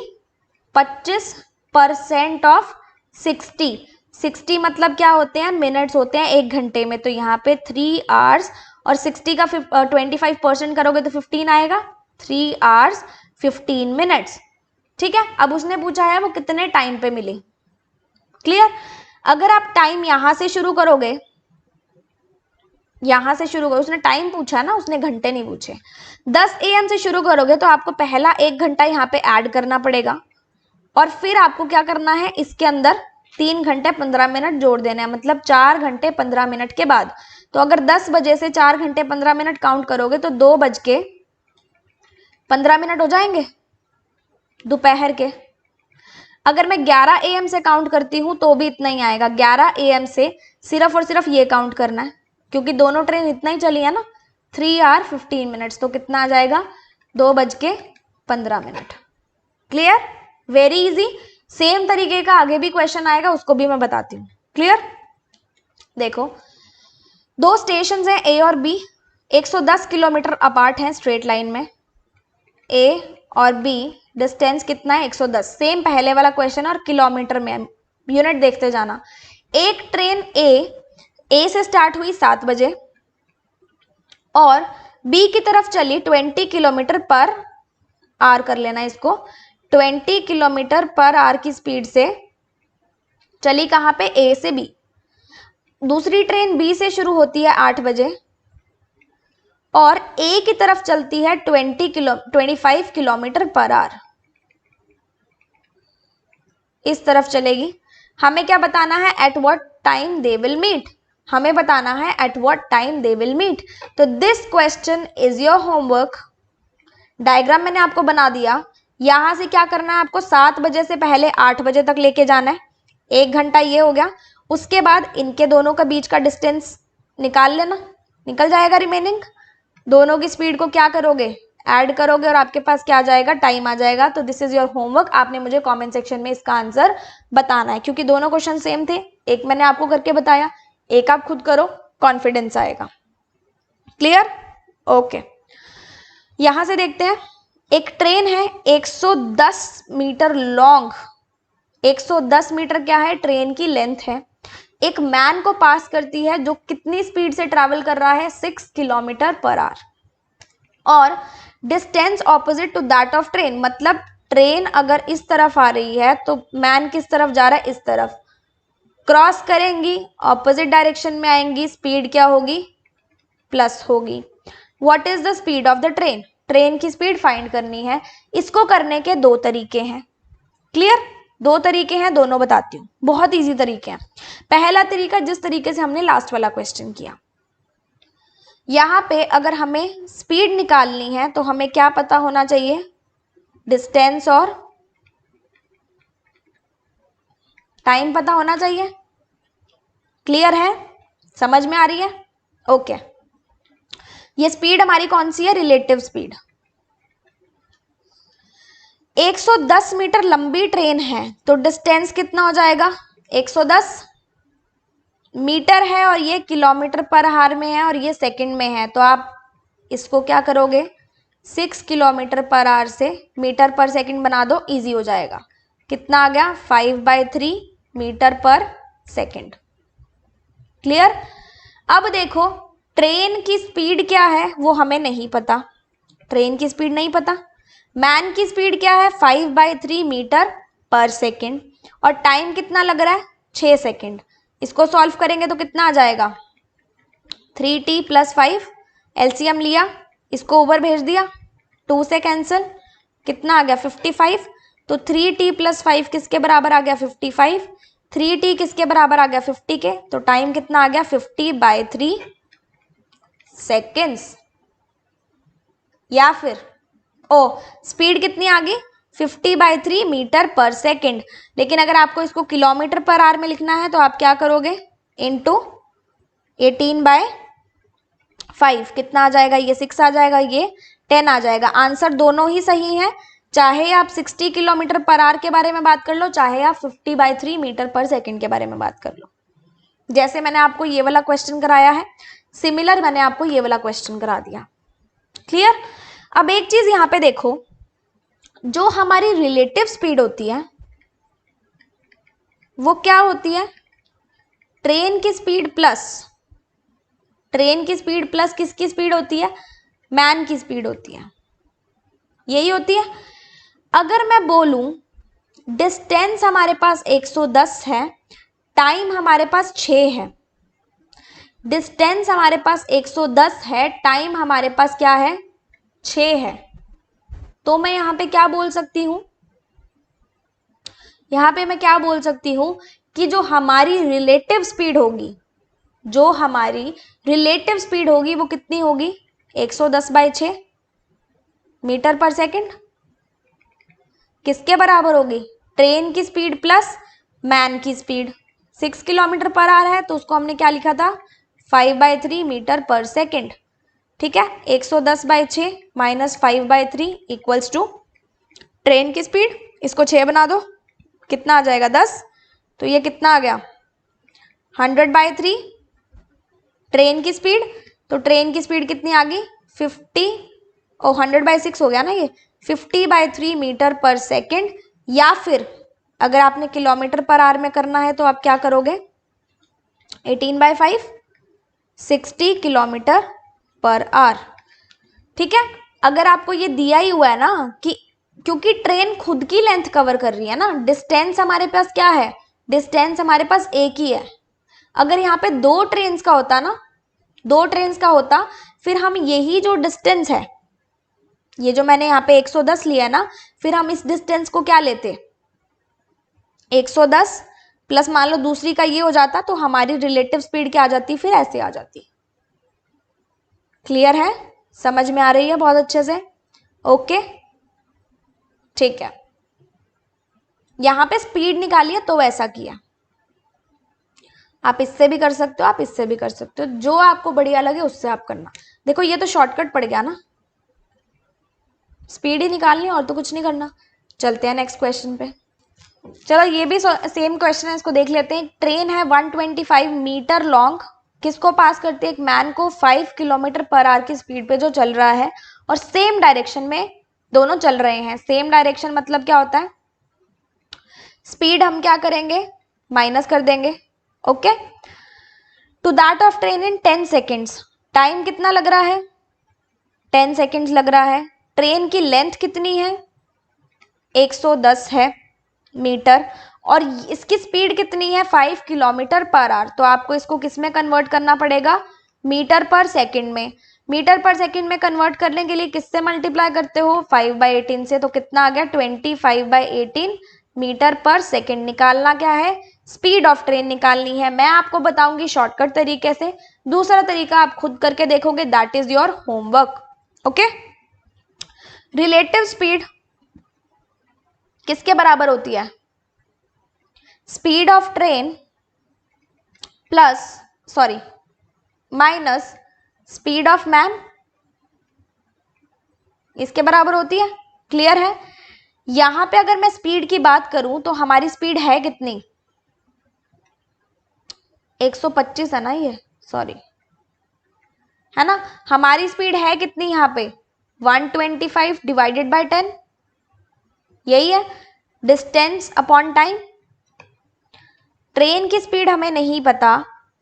25% ऑफ 60 मतलब क्या होते हैं, मिनट्स होते हैं एक घंटे में। तो यहाँ पे 3 आवर्स और 60 का 25% करोगे तो 15 आएगा, 3 आवर्स 15 मिनट्स। ठीक है, अब उसने पूछा है वो कितने टाइम पे मिली। क्लियर? अगर आप टाइम यहां से शुरू करोगे, उसने टाइम पूछा ना, उसने घंटे नहीं पूछे। 10 AM से शुरू करोगे तो आपको पहला 1 घंटा यहाँ पे ऐड करना पड़ेगा, और फिर आपको क्या करना है, इसके अंदर 3 घंटे 15 मिनट जोड़ देना है, मतलब 4 घंटे 15 मिनट के बाद। तो अगर 10 बजे से 4 घंटे 15 मिनट काउंट करोगे तो 2:15 हो जाएंगे दोपहर के। अगर मैं 11 AM से काउंट करती हूं तो भी इतना ही आएगा। 11 AM से सिर्फ और सिर्फ ये काउंट करना है, क्योंकि दोनों ट्रेन इतना ही चली है ना, 3 आवर 15 मिनट्स। तो कितना आ जाएगा, 2:15। क्लियर? Very easy. सेम तरीके का आगे भी क्वेश्चन आएगा, उसको भी मैं बताती हूँ। क्लियर? देखो, दो स्टेशन हैं ए और बी, 110 किलोमीटर अपार्ट हैं स्ट्रेट लाइन में। ए और बी डिस्टेंस कितना है, 110। सेम पहले वाला क्वेश्चन और किलोमीटर में, यूनिट देखते जाना। एक ट्रेन ए से स्टार्ट हुई 7 बजे और बी की तरफ चली 20 किलोमीटर पर आवर, कर लेना इसको, 20 किलोमीटर पर आवर की स्पीड से चली कहां पे, ए से बी। दूसरी ट्रेन बी से शुरू होती है 8 बजे और ए की तरफ चलती है 25 किलोमीटर पर आवर, इस तरफ चलेगी। हमें क्या बताना है, at what time they will meet. हमें बताना है at what time they will meet. तो this question is your homework. Diagram मैंने आपको बना दिया। यहां से क्या करना है आपको, 7 बजे से पहले 8 बजे तक लेके जाना है, 1 घंटा ये हो गया। उसके बाद इनके दोनों का बीच का डिस्टेंस निकाल लेना, निकल जाएगा रिमेनिंग। दोनों की स्पीड को क्या करोगे, ऐड करोगे और आपके पास क्या आ जाएगा, टाइम आ जाएगा। तो दिस इज योर होमवर्क। आपने मुझे कमेंट सेक्शन में इसका आंसर बताना है, क्योंकि दोनों क्वेश्चन सेम थे। एक मैंने आपको करके बताया, एक आप खुद करो, कॉन्फिडेंस आएगा। क्लियर? ओके, यहां से देखते हैं। एक ट्रेन है 110 मीटर लॉन्ग, 110 मीटर क्या है, ट्रेन की लेंथ है। एक मैन को पास करती है जो कितनी स्पीड से ट्रैवल कर रहा है, 6 किलोमीटर पर आवर, और distance opposite to that of train. मतलब ट्रेन अगर इस तरफ आ रही है तो मैन किस तरफ जा रहा है, इस तरफ। क्रॉस करेंगी, ऑपोजिट डायरेक्शन में आएंगी, स्पीड क्या होगी, प्लस होगी। What is the speed of the train, train की स्पीड फाइंड करनी है। इसको करने के 2 तरीके हैं। क्लियर? 2 तरीके हैं, दोनों बताती हूँ। बहुत इजी तरीके हैं। पहला तरीका जिस तरीके से हमने लास्ट वाला क्वेश्चन किया, यहां पे अगर हमें स्पीड निकालनी है तो हमें क्या पता होना चाहिए, डिस्टेंस और टाइम पता होना चाहिए। क्लियर है? समझ में आ रही है? ओके, ये स्पीड हमारी कौन सी है, रिलेटिव स्पीड। 110 मीटर लंबी ट्रेन है तो डिस्टेंस कितना हो जाएगा, 110 मीटर है, और ये किलोमीटर पर आवर में है और ये सेकंड में है। तो आप इसको क्या करोगे, 6 किलोमीटर पर आवर से मीटर पर सेकंड बना दो, इजी हो जाएगा। कितना आ गया, 5/3 मीटर पर सेकंड। क्लियर? अब देखो, ट्रेन की स्पीड क्या है वो हमें नहीं पता, ट्रेन की स्पीड नहीं पता। मैन की स्पीड क्या है, 5/3 मीटर पर सेकंड, और टाइम कितना लग रहा है, 6 सेकंड। इसको सॉल्व करेंगे तो कितना आ जाएगा, 3t + 5, एलसीएम लिया, इसको ऊपर भेज दिया, 2 से कैंसिल, कितना आ गया 55। तो 3t + 5 किसके बराबर आ गया, 55। 3t किसके बराबर आ गया, 50 के। तो टाइम कितना आ गया, 50/3 सेकेंड्स। या फिर स्पीड कितनी आ गई, 50/3 मीटर पर सेकेंड। लेकिन अगर आपको इसको किलोमीटर पर आवर में लिखना है तो आप क्या करोगे, इंटू 18/5, कितना आ जाएगा, ये 6 आ जाएगा, ये 10 आ जाएगा। आंसर दोनों ही सही है, चाहे आप 60 किलोमीटर पर आवर के बारे में बात कर लो, चाहे आप 50/3 मीटर पर सेकंड के बारे में बात कर लो। जैसे मैंने आपको ये वाला क्वेश्चन कराया है, सिमिलर मैंने आपको ये वाला क्वेश्चन करा दिया। क्लियर? अब एक चीज यहां पे देखो, जो हमारी रिलेटिव स्पीड होती है वो क्या होती है? ट्रेन की स्पीड प्लस किसकी स्पीड होती है? मैन की स्पीड होती है, यही होती है। अगर मैं बोलूं डिस्टेंस हमारे पास 110 है, टाइम हमारे पास 6 है। डिस्टेंस हमारे पास 110 है, टाइम हमारे पास क्या है? 6 है। तो मैं यहां पे क्या बोल सकती हूं? यहां पे मैं क्या बोल सकती हूं कि जो हमारी रिलेटिव स्पीड होगी, वो कितनी होगी? 110/6 मीटर पर सेकंड। किसके बराबर होगी? ट्रेन की स्पीड प्लस मैन की स्पीड। 6 किलोमीटर पर आवर है तो उसको हमने क्या लिखा था? 5/3 मीटर पर सेकंड। ठीक है, 110/6 माइनस 5/3 इक्वल्स टू ट्रेन की स्पीड, इसको 6 बना दो, कितना आ जाएगा? 10। तो ये कितना आ गया? 100/3 ट्रेन की स्पीड। तो ट्रेन की स्पीड कितनी आ गई? 50 और 100/6 हो गया ना ये, 50/3 मीटर पर सेकेंड। या फिर अगर आपने किलोमीटर पर आवर में करना है तो आप क्या करोगे? 18/5 60 किलोमीटर पर आवर। ठीक है, अगर आपको ये दिया ही हुआ है ना कि क्योंकि ट्रेन खुद की लेंथ कवर कर रही है ना, डिस्टेंस हमारे पास क्या है? डिस्टेंस हमारे पास एक ही है। अगर यहाँ पे दो ट्रेन्स का होता फिर हम यही जो डिस्टेंस है, ये जो मैंने यहाँ पे 110 लिया है ना, फिर हम इस डिस्टेंस को क्या लेते? 110 प्लस मान लो दूसरी का ये हो जाता, तो हमारी रिलेटिव स्पीड क्या आ जाती? फिर ऐसे आ जाती। क्लियर है? समझ में आ रही है बहुत अच्छे से? ओके, ठीक है। यहां पे स्पीड निकाली है तो वैसा किया। आप इससे भी कर सकते हो, आप इससे भी कर सकते हो, जो आपको बढ़िया लगे उससे आप करना। देखो ये तो शॉर्टकट पड़ गया ना, स्पीड ही निकालनी और तो कुछ नहीं करना। चलते हैं नेक्स्ट क्वेश्चन पे। चलो ये भी सेम क्वेश्चन है, इसको देख लेते हैं। ट्रेन है 125 मीटर लॉन्ग, किसको पास करती है? एक मैन को 5 किलोमीटर पर आवर की स्पीड पे जो चल रहा है, और सेम डायरेक्शन में दोनों चल रहे हैं। सेम डायरेक्शन मतलब क्या होता है? स्पीड हम क्या करेंगे? माइनस कर देंगे। Okay, to that of train in 10 seconds. Time कितना लग रहा है? 10 सेकेंड्स लग रहा है। ट्रेन की लेंथ कितनी है? 110 है मीटर, और इसकी स्पीड कितनी है? 5 किलोमीटर पर आवर। तो आपको इसको किस में कन्वर्ट करना पड़ेगा? मीटर पर सेकंड में। मीटर पर सेकंड में कन्वर्ट करने के लिए किससे मल्टीप्लाई करते हो? 5/18 से। तो कितना आ गया? 25/18 मीटर पर सेकंड। निकालना क्या है? स्पीड ऑफ ट्रेन निकालनी है। मैं आपको बताऊंगी शॉर्टकट तरीके से, दूसरा तरीका आप खुद करके देखोगे, that is your homework. Okay, relative speed किसके बराबर होती है? Speed of train minus speed of man, इसके बराबर होती है। क्लियर है? यहां पे अगर मैं स्पीड की बात करूं तो हमारी स्पीड है कितनी? 125 है ना, ये सॉरी है ना। हमारी स्पीड है कितनी यहां पे? 125 डिवाइडेड बाय 10, यही है डिस्टेंस अपॉन टाइम। ट्रेन की स्पीड हमें नहीं पता,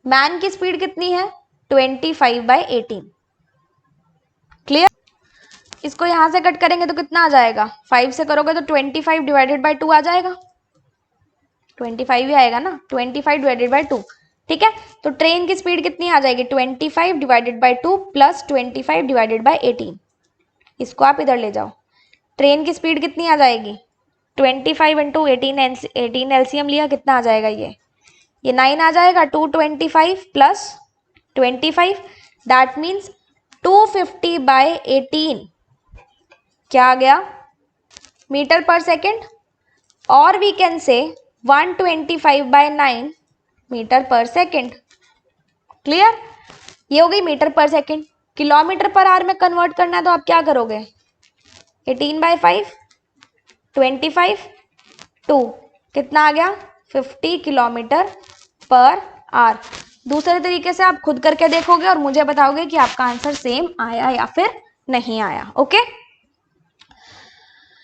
मैन की स्पीड कितनी है? 25/18। क्लियर? इसको यहां से कट करेंगे तो कितना आ जाएगा? 5 से करोगे तो 25 डिवाइडेड बाय 2 आ जाएगा। 25 ही आएगा ना, 25 डिवाइडेड बाय 2। ठीक है, तो ट्रेन की स्पीड कितनी आ जाएगी? 25 divided by 2 plus 25 divided by 18। इसको आप इधर ले जाओ। ट्रेन की स्पीड कितनी आ जाएगी? 25 इंटू 18 एलसीएम लिया, कितना आ जाएगा? ये 9 आ जाएगा। 225 प्लस 25, दैट मीन्स 250/18 क्या आ गया? मीटर पर सेकेंड। और वी कैन से 125/9 मीटर पर सेकेंड। क्लियर? ये हो गई मीटर पर सेकेंड। किलोमीटर पर आवर में कन्वर्ट करना है तो आप क्या करोगे? 18/5 25 2 कितना आ गया 50 किलोमीटर पर आवर। दूसरे तरीके से आप खुद करके देखोगे और मुझे बताओगे कि आपका आंसर सेम आया या फिर नहीं आया। ओके,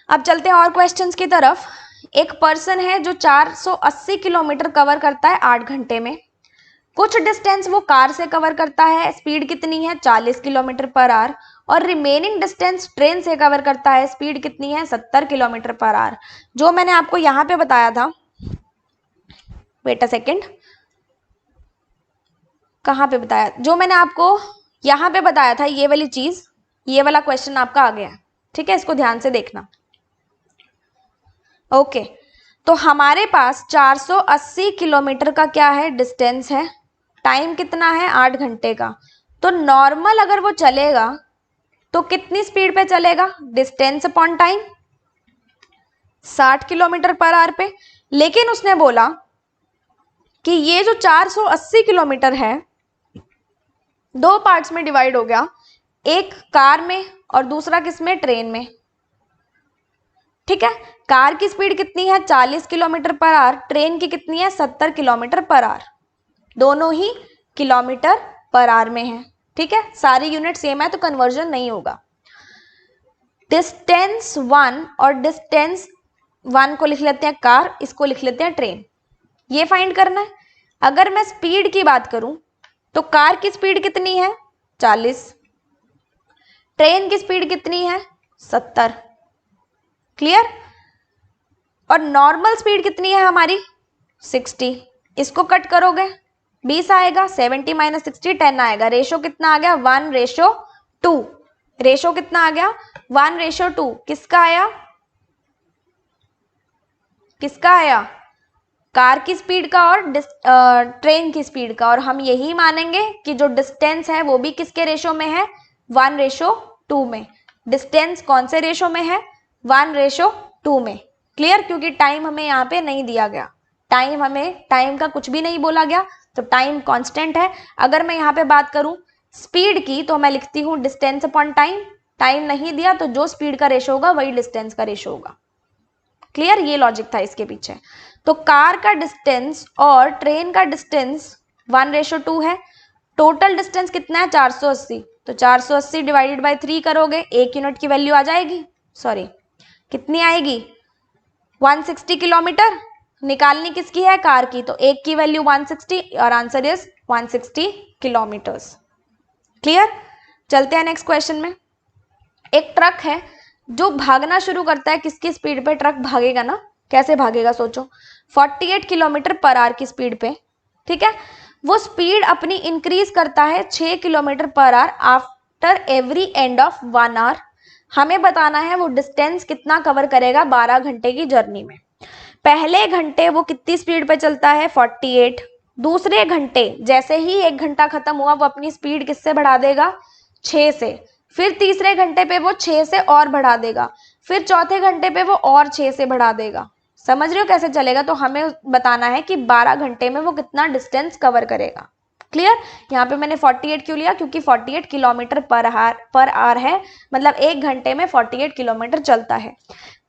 अब चलते हैं और क्वेश्चंस की तरफ। एक पर्सन है जो 480 किलोमीटर कवर करता है 8 घंटे में। कुछ डिस्टेंस वो कार से कवर करता है, स्पीड कितनी है 40 किलोमीटर पर आवर, और रिमेनिंग डिस्टेंस ट्रेन से कवर करता है, स्पीड कितनी है 70 किलोमीटर पर आवर। जो मैंने आपको यहां पे बताया था, वेट अ सेकेंड, कहां पे बताया, जो मैंने आपको यहां पे बताया था ये वाली चीज, ये वाला क्वेश्चन आपका आ गया। ठीक है, इसको ध्यान से देखना। ओके, तो हमारे पास 480 किलोमीटर का क्या है डिस्टेंस है, टाइम कितना है 8 घंटे का। तो नॉर्मल अगर वो चलेगा तो कितनी स्पीड पे चलेगा, distance upon time 60 kilometre per our पे। लेकिन उसने बोला कि ये जो 480 किलोमीटर है दो पार्ट्स में डिवाइड हो गया, एक कार में और दूसरा किसमें, ट्रेन में। ठीक है, कार की स्पीड कितनी है 40 किलोमीटर पर आवर, ट्रेन की कितनी है 70 किलोमीटर पर आवर, दोनों ही किलोमीटर पर आवर में है। ठीक है, सारी यूनिट सेम है तो कन्वर्जन नहीं होगा। डिस्टेंस 1 और डिस्टेंस 1 को लिख लेते हैं कार, इसको लिख लेते हैं ट्रेन, ये फाइंड करना है। अगर मैं स्पीड की बात करूं तो कार की स्पीड कितनी है 40, ट्रेन की स्पीड कितनी है 70। क्लियर, और नॉर्मल स्पीड कितनी है हमारी 60, इसको कट करोगे 20 आएगा, 70 माइनस 60 10 आएगा, रेशो कितना आ गया 1:2, रेशो कितना आ गया 1:2, किसका आया, किसका आया, कार की स्पीड का और ट्रेन की स्पीड का। और हम यही मानेंगे कि जो डिस्टेंस है वो भी किसके रेशो में है 1:2 में। डिस्टेंस कौन से रेशो में है 1:2 में। क्लियर, क्योंकि टाइम हमें यहाँ पे नहीं दिया गया, टाइम का कुछ भी नहीं बोला गया, तो टाइम कांस्टेंट है। अगर मैं यहाँ पे बात करूं स्पीड की तो मैं लिखती हूँ डिस्टेंस अपॉन टाइम, टाइम नहीं दिया तो जो स्पीड का रेशो होगा वही डिस्टेंस का रेशो होगा। क्लियर, ये लॉजिक था इसके पीछे। तो कार का डिस्टेंस और ट्रेन का डिस्टेंस 1:2 है। टोटल डिस्टेंस कितना है 480, तो 480 डिवाइडेड बाय 3 करोगे, एक यूनिट की वैल्यू आ जाएगी, सॉरी कितनी आएगी 160 किलोमीटर। निकालनी किसकी है कार की, तो एक की वैल्यू 160 और आंसर इज 160 किलोमीटर्स। क्लियर, चलते हैं नेक्स्ट क्वेश्चन में। एक ट्रक है जो भागना शुरू करता है, किसकी स्पीड पे ट्रक भागेगा ना, कैसे भागेगा सोचो, 48 किलोमीटर पर आवर की स्पीड पे। ठीक है, वो स्पीड अपनी इंक्रीज करता है 6 kilometre per hour after every end of 1 hour. हमें बताना है वो डिस्टेंस कितना कवर करेगा 12 घंटे की जर्नी में। पहले घंटे वो कितनी स्पीड पे चलता है 48, दूसरे घंटे जैसे ही एक घंटा खत्म हुआ वो अपनी स्पीड किससे बढ़ा देगा 6 से, फिर तीसरे घंटे पे वो 6 से और बढ़ा देगा, फिर चौथे घंटे पे वो और 6 से बढ़ा देगा। समझ रहे हो कैसे चलेगा, तो हमें बताना है कि 12 घंटे में वो कितना डिस्टेंस कवर करेगा। क्लियर, यहाँ पे मैंने 48 क्यों लिया, क्योंकि 48 किलोमीटर पर आवर है, मतलब एक घंटे में 48 किलोमीटर चलता है।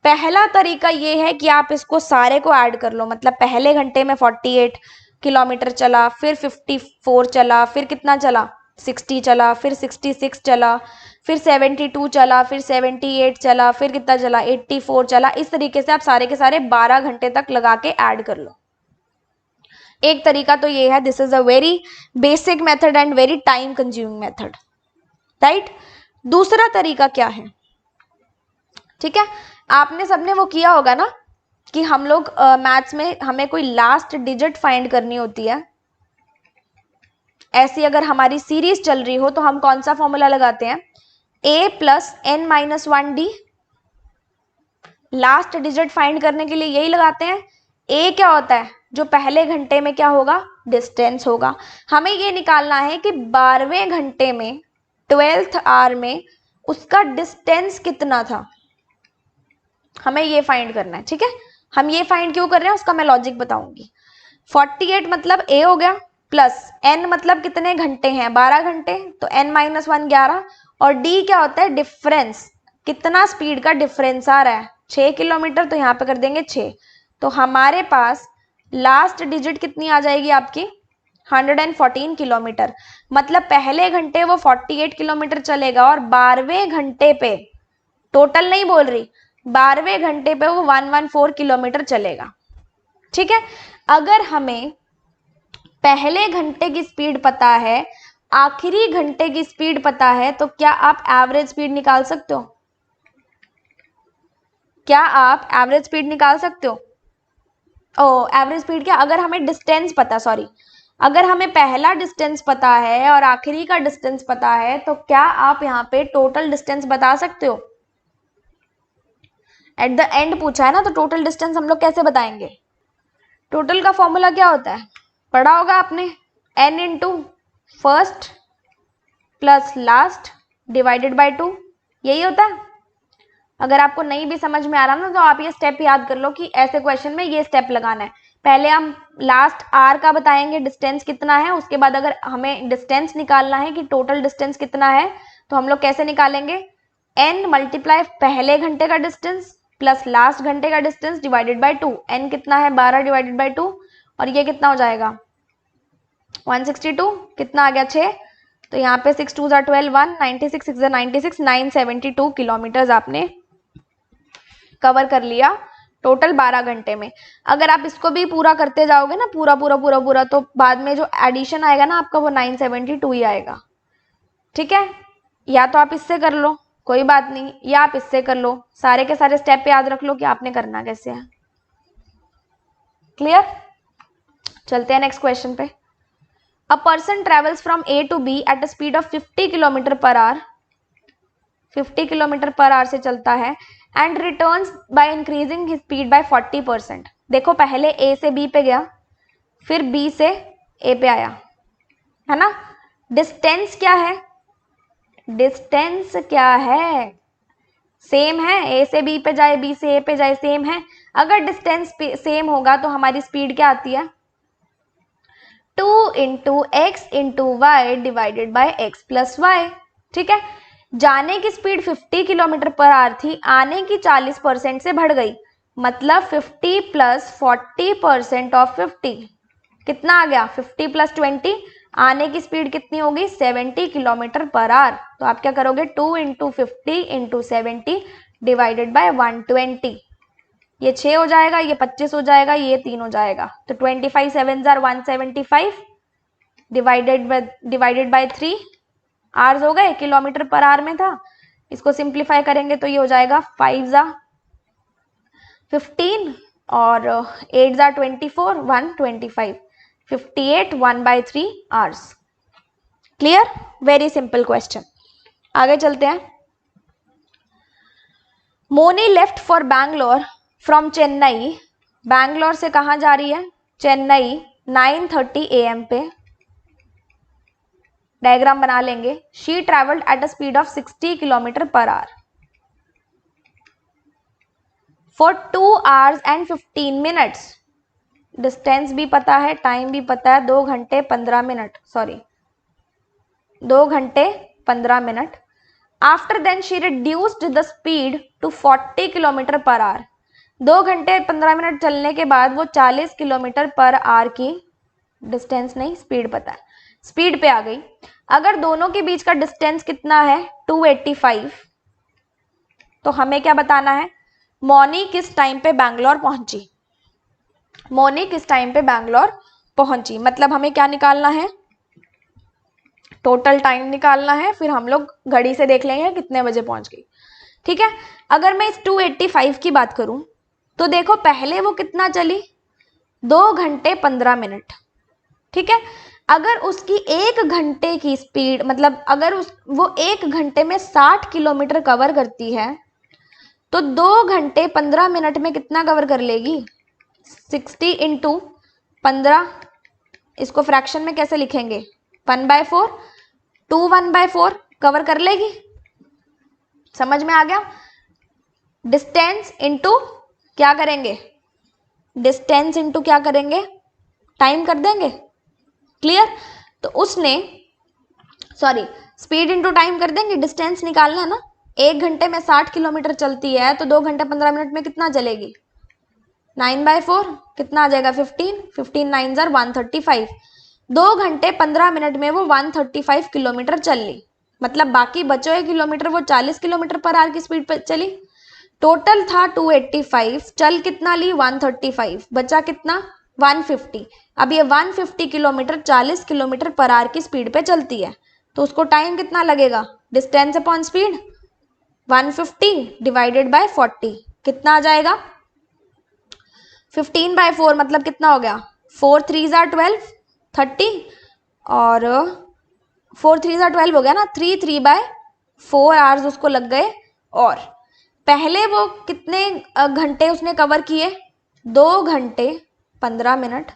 पहला तरीका ये है कि आप इसको सारे को ऐड कर लो, मतलब पहले घंटे में 48 किलोमीटर चला, फिर 54 चला, फिर कितना चला 60 चला, फिर 66 चला, फिर 72 चला, फिर 78 चला, फिर कितना चला 84 चला। इस तरीके से आप सारे के सारे 12 घंटे तक लगा के ऐड कर लो। एक तरीका तो ये है, this is a very basic method and very time consuming method, right. दूसरा तरीका क्या है, ठीक है, आपने सबने वो किया होगा ना कि हम लोग मैथ्स में हमें कोई लास्ट डिजिट फाइंड करनी होती है, ऐसी अगर हमारी सीरीज चल रही हो तो हम कौन सा फॉर्मूला लगाते हैं, a plus n minus 1d। Last digit find करने के लिए यही लगाते हैं। a क्या होता है, जो पहले घंटे में क्या होगा डिस्टेंस होगा। हमें ये निकालना है कि 12वें घंटे में 12th आवर में उसका डिस्टेंस कितना था, हमें ये फाइंड करना है। ठीक है, हम ये फाइंड क्यों कर रहे हैं उसका मैं लॉजिक बताऊंगी। 48 मतलब a हो गया, प्लस n मतलब कितने घंटे हैं 12 घंटे, तो n माइनस 1 11, और d क्या होता है डिफरेंस, कितना स्पीड का डिफरेंस आ रहा है, 6 किलोमीटर, तो यहाँ पे कर देंगे 6। तो हमारे पास लास्ट डिजिट कितनी आ जाएगी आपकी 114 किलोमीटर। मतलब पहले घंटे वो 48 किलोमीटर चलेगा और 12वें घंटे पे, टोटल नहीं बोल रही, 12वें घंटे पे वो 114 किलोमीटर चलेगा। ठीक है, अगर हमें पहले घंटे की स्पीड पता है, आखिरी घंटे की स्पीड पता है, तो क्या आप एवरेज स्पीड निकाल सकते हो? क्या आप एवरेज स्पीड निकाल सकते हो? ओ एवरेज स्पीड क्या, अगर हमें डिस्टेंस पता, सॉरी, अगर हमें पहला डिस्टेंस पता है और आखिरी का डिस्टेंस पता है, तो क्या आप यहाँ पे टोटल डिस्टेंस बता सकते हो? एट द एंड पूछा है ना, तो टोटल डिस्टेंस हम लोग कैसे बताएंगे? टोटल का फॉर्मूला क्या होता है, पढ़ा होगा आपने, n into first plus last divided by 2, यही होता है। अगर आपको नहीं भी समझ में आ रहा ना, तो आप ये स्टेप याद कर लो कि ऐसे क्वेश्चन में ये स्टेप लगाना है। पहले हम लास्ट आर का बताएंगे डिस्टेंस कितना है, उसके बाद अगर हमें डिस्टेंस निकालना है कि टोटल डिस्टेंस कितना है, तो हम लोग कैसे निकालेंगे, n मल्टीप्लाई पहले घंटे का डिस्टेंस प्लस लास्ट घंटे का डिस्टेंस डिवाइडेड बाय 2। n कितना है 12 डिवाइडेड बाय 2, और ये कितना हो जाएगा 162, कितना आ गया 6, तो यहाँ पे 6 2 12 1 96 6 96 972 किलोमीटर आपने कवर कर लिया टोटल 12 घंटे में। अगर आप इसको भी पूरा करते जाओगे ना, पूरा पूरा पूरा पूरा, तो बाद में जो एडिशन आएगा ना आपका, वो 972 ही आएगा। ठीक है, या तो आप इससे कर लो, कोई बात नहीं, या आप इससे कर लो, सारे के सारे स्टेप याद रख लो कि आपने करना कैसे है। क्लियर, चलते हैं नेक्स्ट क्वेश्चन पे। A person travels from A to B at a speed of 50 kilometre per hour, 50 kilometre per hour से चलता है, and returns by increasing his speed by 40%। देखो पहले ए से बी पे गया, फिर बी से ए पे आया, है ना। डिस्टेंस क्या है, डिस्टेंस क्या है, सेम है, ए से बी पे जाए, बी से ए पे जाए, सेम है। अगर डिस्टेंस सेम होगा तो हमारी स्पीड क्या आती है, 2 into x into y divided by x plus y. ठीक है, जाने की स्पीड 50 किलोमीटर पर आवर थी, आने की 40% से बढ़ गई, मतलब 50 प्लस 40% ऑफ 50 कितना आ गया 50 प्लस 20, आने की स्पीड कितनी होगी 70 किलोमीटर पर आवर। तो आप क्या करोगे 2 इंटू 50 इंटू 70 डिवाइडेड बाय 120, ये 6 हो जाएगा, ये 25 हो जाएगा, ये 3 हो जाएगा, तो 25 7 आर 175 डिवाइडेड बाय 3 आवर्स हो गए, किलोमीटर पर आवर में था। इसको सिंप्लीफाई करेंगे तो ये हो जाएगा 5 जा 15 और 8 जा 24 125 58 1/3 hours. Clear, very simple question. आगे चलते हैं। Moni left for Bangalore from Chennai, Bangalore से कहाँ जा रही है, चेन्नई, 9:30 AM पे। डायग्राम बना लेंगे। She travelled eight a speed of 60 kilometre per hour for 2 hours and 15 minutes। Distance भी पता है, टाइम भी पता है, 2 घंटे 15 मिनट, सॉरी 2 घंटे 15 minute. After then she reduced the speed to 40 kilometre per hour. 2 घंटे 15 मिनट चलने के बाद वो 40 किलोमीटर पर आवर की, डिस्टेंस नहीं स्पीड पता है, स्पीड पे आ गई। अगर दोनों के बीच का डिस्टेंस कितना है 285, तो हमें क्या बताना है, मोनी किस टाइम पे बैंगलोर पहुंची, मोनी किस टाइम पे बैंगलोर पहुंची, मतलब हमें क्या निकालना है, टोटल टाइम निकालना है, फिर हम लोग घड़ी से देख लेंगे कितने बजे पहुंच गई। ठीक है, अगर मैं इस 285 की बात करूं, तो देखो पहले वो कितना चली 2 घंटे 15 मिनट। ठीक है, अगर उसकी 1 घंटे की स्पीड, मतलब अगर वो 1 घंटे में 60 किलोमीटर कवर करती है, तो 2 घंटे 15 मिनट में कितना कवर कर लेगी 60 इंटू 15, इसको फ्रैक्शन में कैसे लिखेंगे 1/4, 2 1/4 कवर कर लेगी। समझ में आ गया, डिस्टेंस इंटू क्या करेंगे, डिस्टेंस इंटू क्या करेंगे, टाइम कर देंगे। क्लियर, तो उसने, सॉरी स्पीड इंटू टाइम कर देंगे, डिस्टेंस निकालना है ना, 1 घंटे में 60 किलोमीटर चलती है तो 2 घंटे 15 मिनट में कितना चलेगी? 9/4 कितना आ जाएगा? 15 15 9 जार 135। 2 घंटे 15 मिनट में वो 135 किलोमीटर चल ली, मतलब बाकी बचे हुए किलोमीटर वो 40 किलोमीटर पर आवर की स्पीड पर चली। टोटल था 285, चल कितना ली? 135, बचा कितना? 150। अब ये 150 किलोमीटर 40 किलोमीटर पर आवर की स्पीड पे चलती है, तो उसको टाइम कितना लगेगा? Distance upon speed 150 divided by 40 कितना आ जाएगा? 15/4 मतलब कितना हो गया? 4 3 जार 12 30 और 4 3 जार 12 हो गया ना, 3 3/4 आवर्स उसको लग गए। और पहले वो कितने घंटे उसने कवर किए? 2 घंटे 15 मिनट।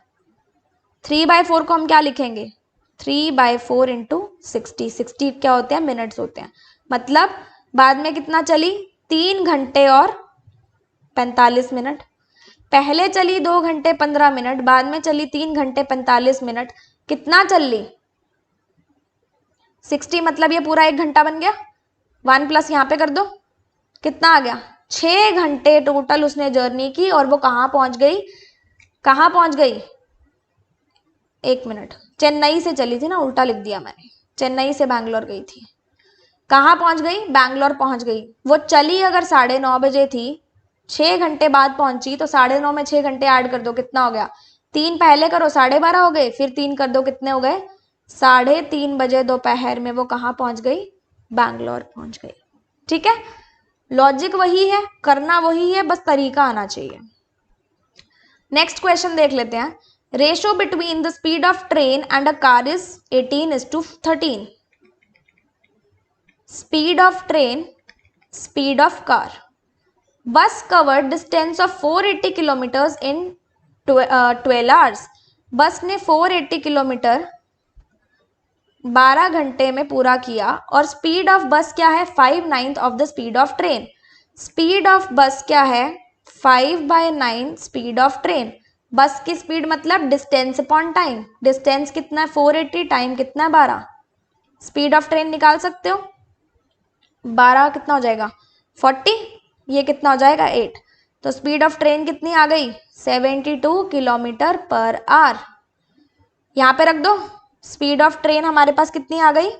3/4 को हम क्या लिखेंगे? 3/4 इंटू 60। 60 क्या होते हैं? मिनट्स होते हैं। मतलब बाद में कितना चली? 3 घंटे और 45 मिनट। पहले चली 2 घंटे 15 मिनट, बाद में चली 3 घंटे 45 मिनट। कितना चल ली? 60, मतलब ये पूरा 1 घंटा बन गया। 1 प्लस यहाँ पे कर दो, कितना आ गया? 6 घंटे टोटल उसने जर्नी की। और वो कहाँ पहुंच गई? कहाँ पहुंच गई? 1 मिनट, चेन्नई से चली थी ना, उल्टा लिख दिया मैंने। चेन्नई से बैंगलोर गई थी। कहाँ पहुंच गई? बैंगलोर पहुंच गई। वो चली अगर 9:30 बजे थी, 6 घंटे बाद पहुंची, तो 9:30 में 6 घंटे ऐड कर दो, कितना हो गया? 3 पहले करो 12:30 हो गए, फिर 3 कर दो, कितने हो गए? 3:30 बजे दोपहर में वो कहाँ पहुंच गई? बैंगलोर पहुंच गई। ठीक है, लॉजिक वही है, करना वही है, बस तरीका आना चाहिए। नेक्स्ट क्वेश्चन देख लेते हैं। Ratio between the speed of train and a car is 18:13। Speed of train, speed of car. Bus covered distance of 480 kilometres in 12 hours. Bus ने 480 किलोमीटर 12 घंटे में पूरा किया। और स्पीड ऑफ बस क्या है? 5/9 of the speed of train. Speed of बस क्या है? 5/9 स्पीड ऑफ ट्रेन। बस की स्पीड मतलब डिस्टेंस अपॉन टाइम। डिस्टेंस कितना है? 480, टाइम कितना है? 12। स्पीड ऑफ ट्रेन निकाल सकते हो, 12 कितना हो जाएगा? 40, ये कितना हो जाएगा? 8। तो स्पीड ऑफ ट्रेन कितनी आ गई? 72 किलोमीटर पर आवर। यहाँ पे रख दो, स्पीड ऑफ ट्रेन हमारे पास कितनी आ गई?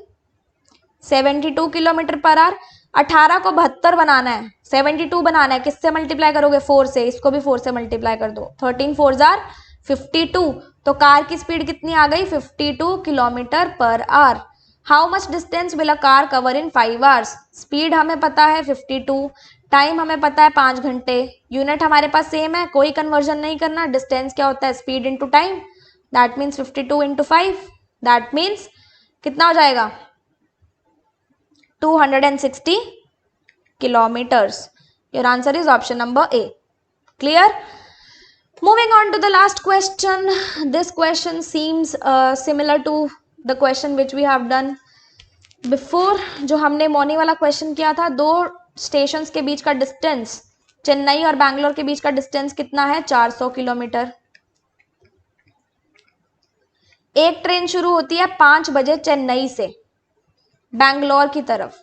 72 किलोमीटर पर आवर। 18 को 72 बनाना है, 72 बनाना है, किससे मल्टीप्लाई करोगे? 4 से। इसको भी 4 से मल्टीप्लाई कर दो, 13 4 जार 52। तो कार की स्पीड कितनी आ गई? 52 kilometre per our. How much distance will a car cover in 5 hours? Speed हमें पता है 52, टाइम हमें पता है 5 घंटे, यूनिट हमारे पास सेम है, कोई कन्वर्जन नहीं करना। डिस्टेंस क्या होता है? Speed into time, that means 52 into 5, that means कितना हो जाएगा? 260 kilometers. Your answer is option number A. Clear? Moving on to the last question. This question seems similar to the question which we have done before. जो हमने मॉर्निंग वाला क्वेश्चन किया था, 2 स्टेशंस के बीच का डिस्टेंस, चेन्नई और बैंगलोर के बीच का डिस्टेंस कितना है? 400 किलोमीटर। एक ट्रेन शुरू होती है 5 बजे चेन्नई से बैंगलोर की तरफ।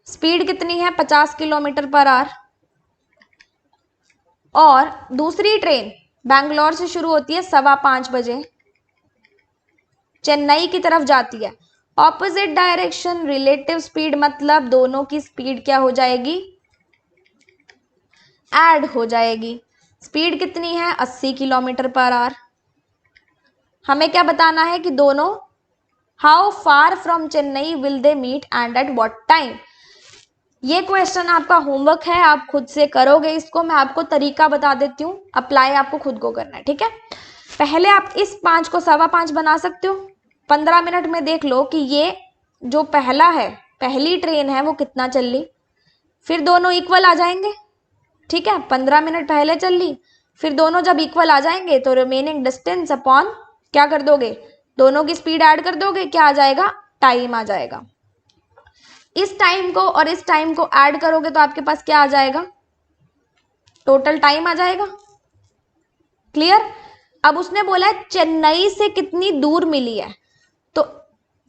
स्पीड कितनी है? 50 किलोमीटर पर आवर। और दूसरी ट्रेन बैंगलोर से शुरू होती है 5:15 बजे, चेन्नई की तरफ जाती है। ऑपोजिट डायरेक्शन, रिलेटिव स्पीड, मतलब दोनों की स्पीड क्या हो जाएगी? ऐड हो जाएगी। स्पीड कितनी है? 80 किलोमीटर पर आवर। हमें क्या बताना है कि दोनों, how far from Chennai will they meet and at what time. ये क्वेश्चन आपका होमवर्क है, आप खुद से करोगे इसको। मैं आपको तरीका बता देती हूँ, अप्लाई आपको खुद को करना है। ठीक है, पहले आप इस 5 को 5:15 बना सकते हो। 15 मिनट में देख लो कि ये जो पहला है, पहली ट्रेन है, वो कितना चल ली। फिर दोनों इक्वल आ जाएंगे। ठीक है, 15 मिनट पहले चल ली, फिर दोनों जब इक्वल आ जाएंगे तो रिमेनिंग डिस्टेंस अपॉन क्या कर दोगे? दोनों की स्पीड ऐड कर दोगे, क्या आ जाएगा? टाइम आ जाएगा। इस टाइम को और इस टाइम को ऐड करोगे तो आपके पास क्या आ जाएगा? टोटल टाइम आ जाएगा। क्लियर? अब उसने बोला है चेन्नई से कितनी दूर मिली है, तो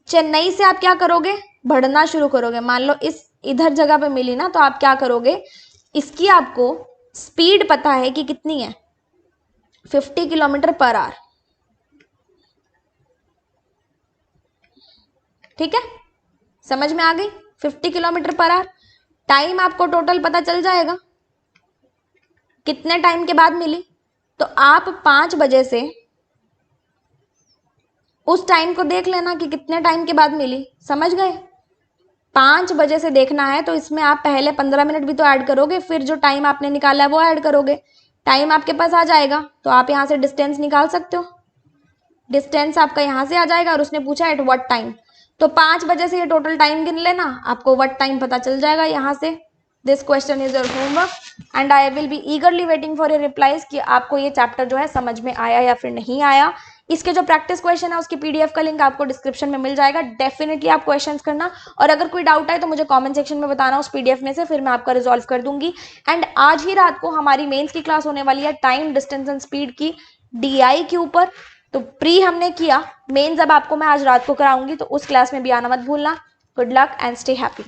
चेन्नई से आप क्या करोगे? बढ़ना शुरू करोगे। मान लो इस इधर जगह पे मिली ना, तो आप क्या करोगे, इसकी आपको स्पीड पता है कि कितनी है, 50 किलोमीटर पर आवर। ठीक है, समझ में आ गई, 50 किलोमीटर पर आवर। टाइम आपको टोटल पता चल जाएगा कितने टाइम के बाद मिली। तो आप 5 बजे से उस टाइम को देख लेना कि कितने टाइम के बाद मिली, समझ गए। 5 बजे से देखना है तो इसमें आप पहले 15 मिनट भी तो ऐड करोगे, फिर जो टाइम आपने निकाला है वो ऐड करोगे, टाइम आपके पास आ जाएगा। तो आप यहाँ से डिस्टेंस निकाल सकते हो, डिस्टेंस आपका यहाँ से आ जाएगा। और उसने पूछा एट व्हाट टाइम, तो 5 बजे से ये टोटल टाइम गिन लेना, आपको व्हाट टाइम पता चल जाएगा यहाँ से। This question is your homework and I will be ईगरली waiting for your replies कि आपको ये चैप्टर जो है समझ में आया या फिर नहीं आया। इसके जो प्रैक्टिस क्वेश्चन है उसकी पीडीएफ का लिंक आपको डिस्क्रिप्शन में मिल जाएगा, डेफिनेटली आप क्वेश्चंस करना। और अगर कोई डाउट है तो मुझे कमेंट सेक्शन में बताना उस पीडीएफ में से, फिर मैं आपका रिजॉल्व कर दूंगी। एंड आज ही रात को हमारी मेंस की क्लास होने वाली है टाइम डिस्टेंस एंड स्पीड की, डीआई के ऊपर। तो प्री हमने किया, मेंस अब आपको मैं आज रात को कराऊंगी, तो उस क्लास में भी आना मत भूलना। Good luck and stay happy.